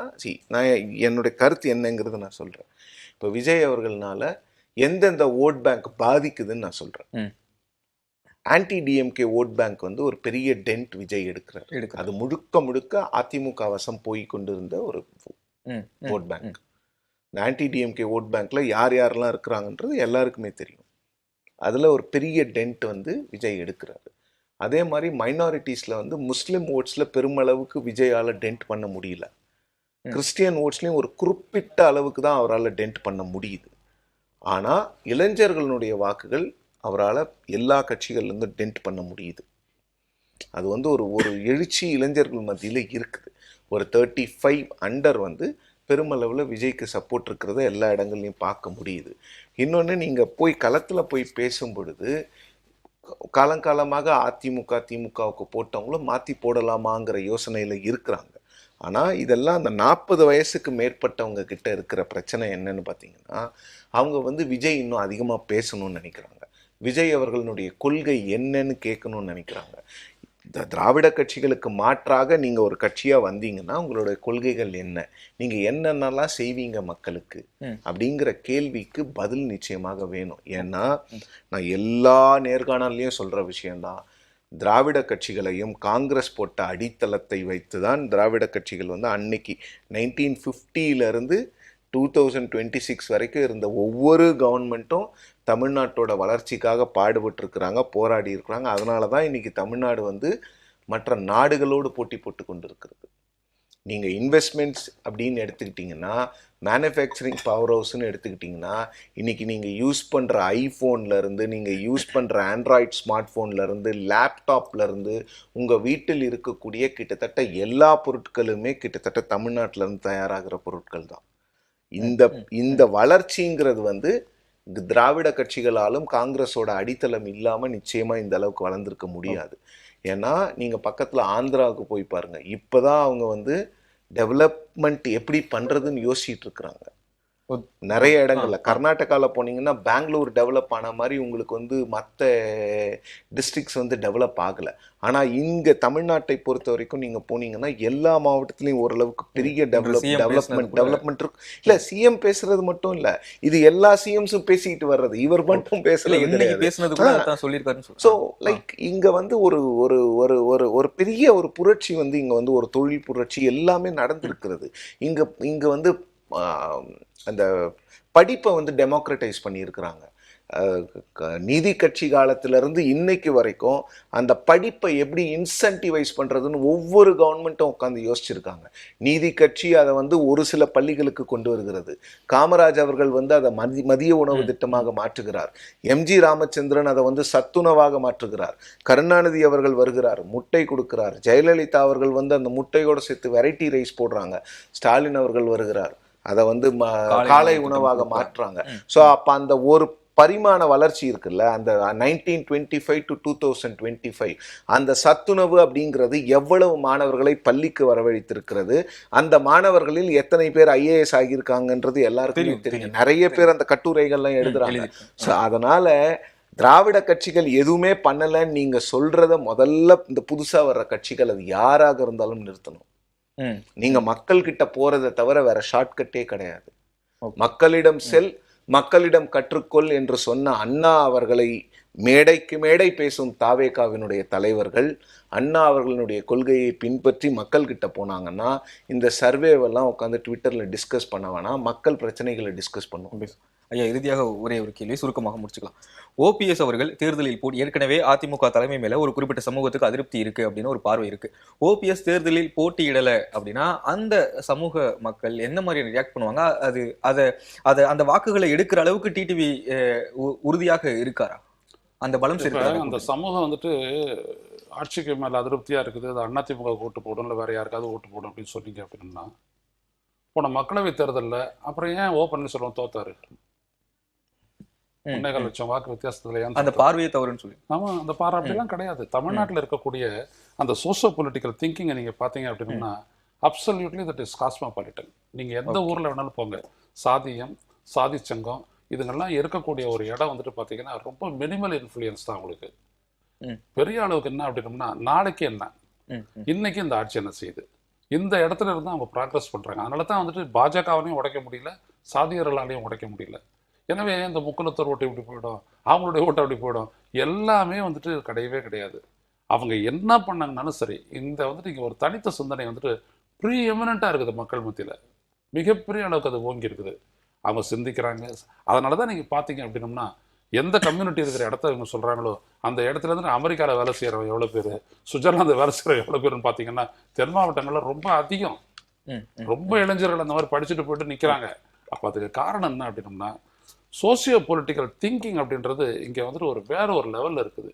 நான் என்னுடைய கருத்து என்னங்கிறது நான் சொல்கிறேன். இப்போ விஜய் அவர்கள்னால எந்தெந்த ஓட் பேங்க் பாதிக்குதுன்னு நான் சொல்கிறேன். ஆன்டி டிஎம்கே ஓட் பேங்க் வந்து ஒரு பெரிய டென்ட் விஜய் எடுக்கிறார். அது முழுக்க அதிமுக வசம் போய் கொண்டிருந்த ஒரு ஓட் பேங்க். இந்த ஆன்டி டிஎம்கே ஓட் பேங்க்ல யாரெல்லாம் இருக்கிறாங்கன்றது எல்லாருக்குமே தெரியும். அதில் ஒரு பெரிய டென்ட் வந்து விஜய் எடுக்கிறாரு. அதே மாதிரி மைனாரிட்டிஸில் வந்து முஸ்லீம் ஓட்ஸில் பெருமளவுக்கு விஜயால் டென்ட் பண்ண முடியல. கிறிஸ்டியன் ஓட்ஸ்லேயும் ஒரு குறிப்பிட்ட அளவுக்கு தான் அவரால் டென்ட் பண்ண முடியுது. ஆனால் இளைஞர்களுடைய வாக்குகள் அவரால் எல்லா கட்சிகள்லேருந்து டென்ட் பண்ண முடியுது. அது வந்து ஒரு எழுச்சி இளைஞர்கள் மத்தியில் இருக்குது. ஒரு 35 அண்டர் வந்து பெருமளவில் விஜய்க்கு சப்போர்ட் இருக்கிறத எல்லா இடங்கள்லையும் பார்க்க முடியுது. இன்னொன்று, நீங்கள் போய் களத்தில் போய் பேசும் பொழுது காலங்காலமாக அதிமுக திமுகவுக்கு போட்டவங்களும் மாற்றி போடலாமாங்கிற யோசனையில் இருக்கிறாங்க. ஆனால் இதெல்லாம் அந்த 40 வயசுக்கு மேற்பட்டவங்க கிட்ட இருக்கிற பிரச்சனை என்னன்னு பார்த்தீங்கன்னா, அவங்க வந்து விஜய் இன்னும் அதிகமாக பேசணும்னு நினைக்கிறாங்க. விஜய் அவர்களுடைய கொள்கை என்னன்னு கேட்கணும்னு நினைக்கிறாங்க. இந்த திராவிட கட்சிகளுக்கு மாற்றாக நீங்கள் ஒரு கட்சியாக வந்தீங்கன்னா உங்களுடைய கொள்கைகள் என்ன, நீங்கள் என்னென்னலாம் செய்வீங்க மக்களுக்கு அப்படிங்கிற கேள்விக்கு பதில் நிச்சயமாக வேணும். ஏன்னா நான் எல்லா நேர்காணல்லையும் சொல்கிற விஷயம்தான், திராவிட கட்சிகளையும் காங்கிரஸ் போட்ட அடித்தளத்தை வைத்து தான் திராவிட கட்சிகள் வந்து அன்னைக்கு 1950 2026 வரைக்கும் இருந்த ஒவ்வொரு கவர்மெண்ட்டும் தமிழ்நாட்டோட வளர்ச்சிக்காக பாடுபட்டு இருக்கிறாங்க, போராடி இருக்கிறாங்க. அதனால தான் இன்னைக்கு தமிழ்நாடு வந்து மற்ற நாடுகளோடு போட்டி போட்டு கொண்டு இருக்கிறது. நீங்கள் இன்வெஸ்ட்மெண்ட்ஸ் அப்படின்னு எடுத்துக்கிட்டிங்கன்னா, மேனுஃபேக்சரிங் பவர் ஹவுஸ்ன்னு எடுத்துக்கிட்டிங்கன்னா, இன்றைக்கி நீங்கள் யூஸ் பண்ணுற ஐஃபோன்லேருந்து, நீங்கள் யூஸ் பண்ணுற ஆண்ட்ராய்ட் ஸ்மார்ட் ஃபோன்லேருந்து, லேப்டாப்லேருந்து, உங்கள் வீட்டில் இருக்கக்கூடிய கிட்டத்தட்ட எல்லா பொருட்களுமே கிட்டத்தட்ட தமிழ்நாட்டிலேருந்து தயாராகிற பொருட்கள் தான். இந்த வளர்ச்சிங்கிறது வந்து திராவிட கட்சிகளாலும் காங்கிரஸோட அடித்தளம் இல்லாமல் நிச்சயமாக இந்த அளவுக்கு வளர்ந்துருக்க முடியாது. ஏன்னா நீங்கள் பக்கத்தில் ஆந்திராவுக்கு போய் பாருங்கள், இப்போ தான் அவங்க வந்து டெவலப்மெண்ட் எப்படி பண்ணுறதுன்னு யோசிச்சுட்டு இருக்கிறாங்க. நிறைய இடங்கள்ல கர்நாடகாவில் போனீங்கன்னா பெங்களூர் டெவலப் ஆன மாதிரி உங்களுக்கு வந்து மற்ற டிஸ்ட்ரிக்ட்ஸ் வந்து டெவலப் ஆகலை. ஆனால் இங்கே தமிழ்நாட்டை பொறுத்த வரைக்கும் நீங்கள் போனீங்கன்னா எல்லா மாவட்டத்திலையும் ஓரளவுக்கு பெரிய டெவலப்மெண்ட் இருக்கும். இல்லை, சிஎம் பேசுறது மட்டும் இல்லை, இது எல்லா சிஎம்ஸும் பேசிக்கிட்டு வர்றது, இவர் மட்டும் பேசுறது. ஸோ லைக் இங்கே வந்து ஒரு ஒரு ஒரு ஒரு ஒரு பெரிய ஒரு புரட்சி வந்து இங்கே வந்து ஒரு தொழில் புரட்சி எல்லாமே நடந்திருக்கிறது. இங்கே வந்து அந்த படிப்பை வந்து டெமோக்ரட்டைஸ் பண்ணியிருக்கிறாங்க. நீதி கட்சி காலத்திலிருந்து இன்னைக்கு வரைக்கும் அந்த படிப்பை எப்படி இன்சென்டிவைஸ் பண்ணுறதுன்னு ஒவ்வொரு கவர்மெண்ட்டும் உட்காந்து யோசிச்சிருக்காங்க. நீதி கட்சி அதை வந்து ஒரு சில பள்ளிகளுக்கு கொண்டு வருகிறது. காமராஜ் அவர்கள் வந்து அதை மதிய உணவு திட்டமாக மாற்றுகிறார். எம்ஜி ராமச்சந்திரன் அதை வந்து சத்துணவாக மாற்றுகிறார். கருணாநிதி அவர்கள் வருகிறார், முட்டை கொடுக்கிறார். ஜெயலலிதா அவர்கள் வந்து அந்த முட்டையோடு சேர்த்து வெரைட்டி ரைஸ் போடுறாங்க. ஸ்டாலின் அவர்கள் வருகிறார், அதை வந்து காலை உணவாக மாற்றுறாங்க. ஸோ அப்போ அந்த ஒரு பரிமாண வளர்ச்சி இருக்குல்ல, அந்த 1925 to 2025 அந்த சத்துணவு அப்படிங்கிறது எவ்வளவு மாணவர்களை பள்ளிக்கு வரவழைத்திருக்கிறது, அந்த மாணவர்களில் எத்தனை பேர் ஐஏஎஸ் ஆகியிருக்காங்கன்றது எல்லாருக்கும் தெரியும். நிறைய பேர் அந்த கட்டுரைகள்லாம் எழுதுறாங்க. ஸோ அதனால திராவிட கட்சிகள் எதுவுமே பண்ணலைன்னு நீங்க சொல்றத முதல்ல இந்த புதுசா வர்ற கட்சிகள் அது யாராக இருந்தாலும் நிறுத்தணும். நீங்க மக்கள் கிட்ட போறதை தவிர வேற ஷார்ட்கட்டே கிடையாது. மக்களிடம் செல், மக்களிடம் கற்றுக்கொள் என்று சொன்ன அண்ணா அவர்களை மேடைக்கு மேடை பேசும் தாவேகாவினுடைய தலைவர்கள் அண்ணா அவர்களுடைய கொள்கையை பின்பற்றி மக்கள் கிட்ட போனாங்கன்னா இந்த சர்வேவெல்லாம் உட்காந்து ட்விட்டர்ல டிஸ்கஸ் பண்ண வேணாம், மக்கள் பிரச்சனைகளை டிஸ்கஸ் பண்ணுவோம். ஐயா, இறுதியாக ஒரே ஒரு கேள்வி சுருக்கமாக முடிச்சுக்கலாம். ஓபிஎஸ் அவர்கள் தேர்தலில் ஏற்கனவே அதிமுக தலைமை மேல ஒரு குறிப்பிட்ட சமூகத்துக்கு அதிருப்தி இருக்கு அப்படின்னு ஒரு பார்வை இருக்கு. ஓபிஎஸ் தேர்தலில் போட்டியிடல அப்படின்னா அந்த சமூக மக்கள் என்ன மாதிரி ரியாக்ட் பண்ணுவாங்க? அந்த வாக்குகளை எடுக்கிற அளவுக்கு டிடிவி உறுதியாக இருக்காரா? அந்த பலம் சேர்க்கிறாங்க. அந்த சமூகம் வந்துட்டு ஆட்சிக்கு மேல அதிருப்தியா இருக்குது, அது அதிமுக ஓட்டு போடும், இல்லை வேற யாருக்காவது ஓட்டு போடும் அப்படின்னு சொன்னீங்க அப்படின்னா, போன மக்களவை தேர்தலில் அப்புறம் ஏன் ஓ பன்னீர்செல்வம் தோத்தாரு? 1.25 லட்சம் வாக்கு வித்தியாசத்துல அந்த பார்வையை தவறுன்னு சொல்லி. ஆமா, அந்த பார்வை அப்படிலாம் கிடையாது. தமிழ்நாட்டில் இருக்கக்கூடிய அந்த சோஷியோ பொலிட்டிக்கல் திங்கிங்கை நீங்க பாத்தீங்க அப்படின்னா அப்சல்யூட்லி தட் இஸ் காஸ்மோபாலிட்டன். நீங்க எந்த ஊர்ல வேணாலும் போங்க, சாதியம், சாதி சங்கம் இதுங்கெல்லாம் இருக்கக்கூடிய ஒரு இடம் வந்துட்டு பாத்தீங்கன்னா ரொம்ப மினிமல் இன்ஃப்ளூயன்ஸ் தான் உங்களுக்கு. பெரிய அளவுக்கு என்ன அப்படின்னோம்னா நாளைக்கு என்ன, இன்னைக்கு இந்த ஆட்சி என்ன செய்யுது, இந்த இடத்துல இருந்து அவங்க ப்ராக்ரஸ் பண்றாங்க. அதனால தான் வந்துட்டு பாஜகவையும் உடைக்க முடியல, சாதியர்களாலையும் உடைக்க முடியல. எனவே இந்த முக்குலத்தோர் ஓட்டு இப்படி போயிடும், அவங்களுடைய ஓட்டு அப்படி போயிடும், எல்லாமே வந்துட்டு கிடையவே கிடையாது. அவங்க என்ன பண்ணாங்கனாலும் சரி, இந்த வந்துட்டு இங்கே ஒரு தனித்த சிந்தனை வந்துட்டு ப்ரீ எமினண்டாக இருக்குது மக்கள் மத்தியில், மிகப்பெரிய அளவுக்கு அது ஓங்கி இருக்குது. அவங்க சிந்திக்கிறாங்க. அதனால தான் நீங்கள் பார்த்தீங்க அப்படின்னோம்னா எந்த கம்யூனிட்டி இருக்கிற இடத்த இவங்க சொல்கிறாங்களோ அந்த இடத்துல இருந்து அமெரிக்காவில் வேலை செய்கிறவங்க எவ்வளோ பேர், சுவிட்சர்லாந்து வேலை செய்கிறவங்க எவ்வளோ பேருன்னு பார்த்தீங்கன்னா தென் மாவட்டங்களில் ரொம்ப அதிகம். ரொம்ப இளைஞர்கள் அந்த மாதிரி படிச்சுட்டு போயிட்டு நிற்கிறாங்க. அப்போ அதுக்கு காரணம் என்ன அப்படின்னோம்னா சோசியோ பொலிட்டிக்கல் திங்கிங் அப்படின்றது இங்கே வந்துட்டு ஒரு வேற ஒரு லெவலில் இருக்குது.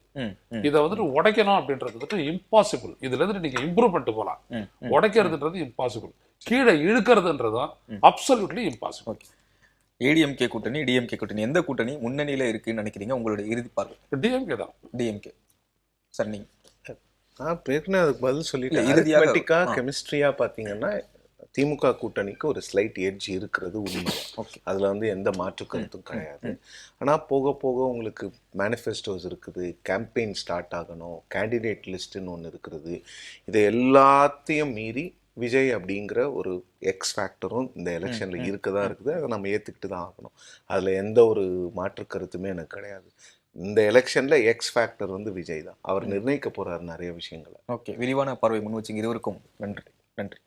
இதை வந்துட்டு உடைக்கணும் அப்படின்றது வந்துட்டு இம்பாசிபிள். இதுல இருந்து நீங்க இம்ப்ரூவ் பண்ணிட்டு போகலாம், உடைக்கிறதுன்றது இம்பாசிபிள். கீழே இழுக்கிறதுன்றதுதான் அப்சல்யூட்லி இம்பாசிபிள். ஓகே, ஏடிஎம்கே கூட்டணி டிஎம்கே கூட்டணி எந்த கூட்டணி முன்னணியில இருக்குன்னு நினைக்கிறீங்க? உங்களுடைய இறுதி பார்வை. டிஎம்கே தான். டிஎம்கே. சார் நீங்க? நான் பேருக்குன்னு அதுக்கு பதில் சொல்லிட்டேன். இறுதியாக இறுதியாக கெமிஸ்ட்ரியா பார்த்தீங்கன்னா திமுக கூட்டணிக்கு ஒரு ஸ்லைட் எட்ஜ் இருக்கிறது உண்மை. ஓகே, அதில் வந்து எந்த மாற்று கருத்தும் கிடையாது. ஆனால் போக போக உங்களுக்கு மேனிஃபெஸ்டோஸ் இருக்குது, கேம்பெயின் ஸ்டார்ட் ஆகணும், கேண்டிடேட் லிஸ்ட்டுன்னு ஒன்று இருக்கிறது. இதை எல்லாத்தையும் மீறி விஜய் அப்படிங்கிற ஒரு எக்ஸ் ஃபேக்டரும் இந்த எலெக்ஷனில் இருக்க தான் இருக்குது. அதை நம்ம ஏற்றுக்கிட்டு தான் ஆகணும். அதில் எந்த ஒரு மாற்று கருத்துமே எனக்கு கிடையாது. இந்த எலெக்ஷனில் எக்ஸ் ஃபேக்டர் வந்து விஜய் தான். அவர் நிர்ணயிக்க போகிறார் நிறைய விஷயங்களை. ஓகே, விரிவான பார்வை முன் வச்சிங்க. இருவருக்கும் நன்றி. நன்றி.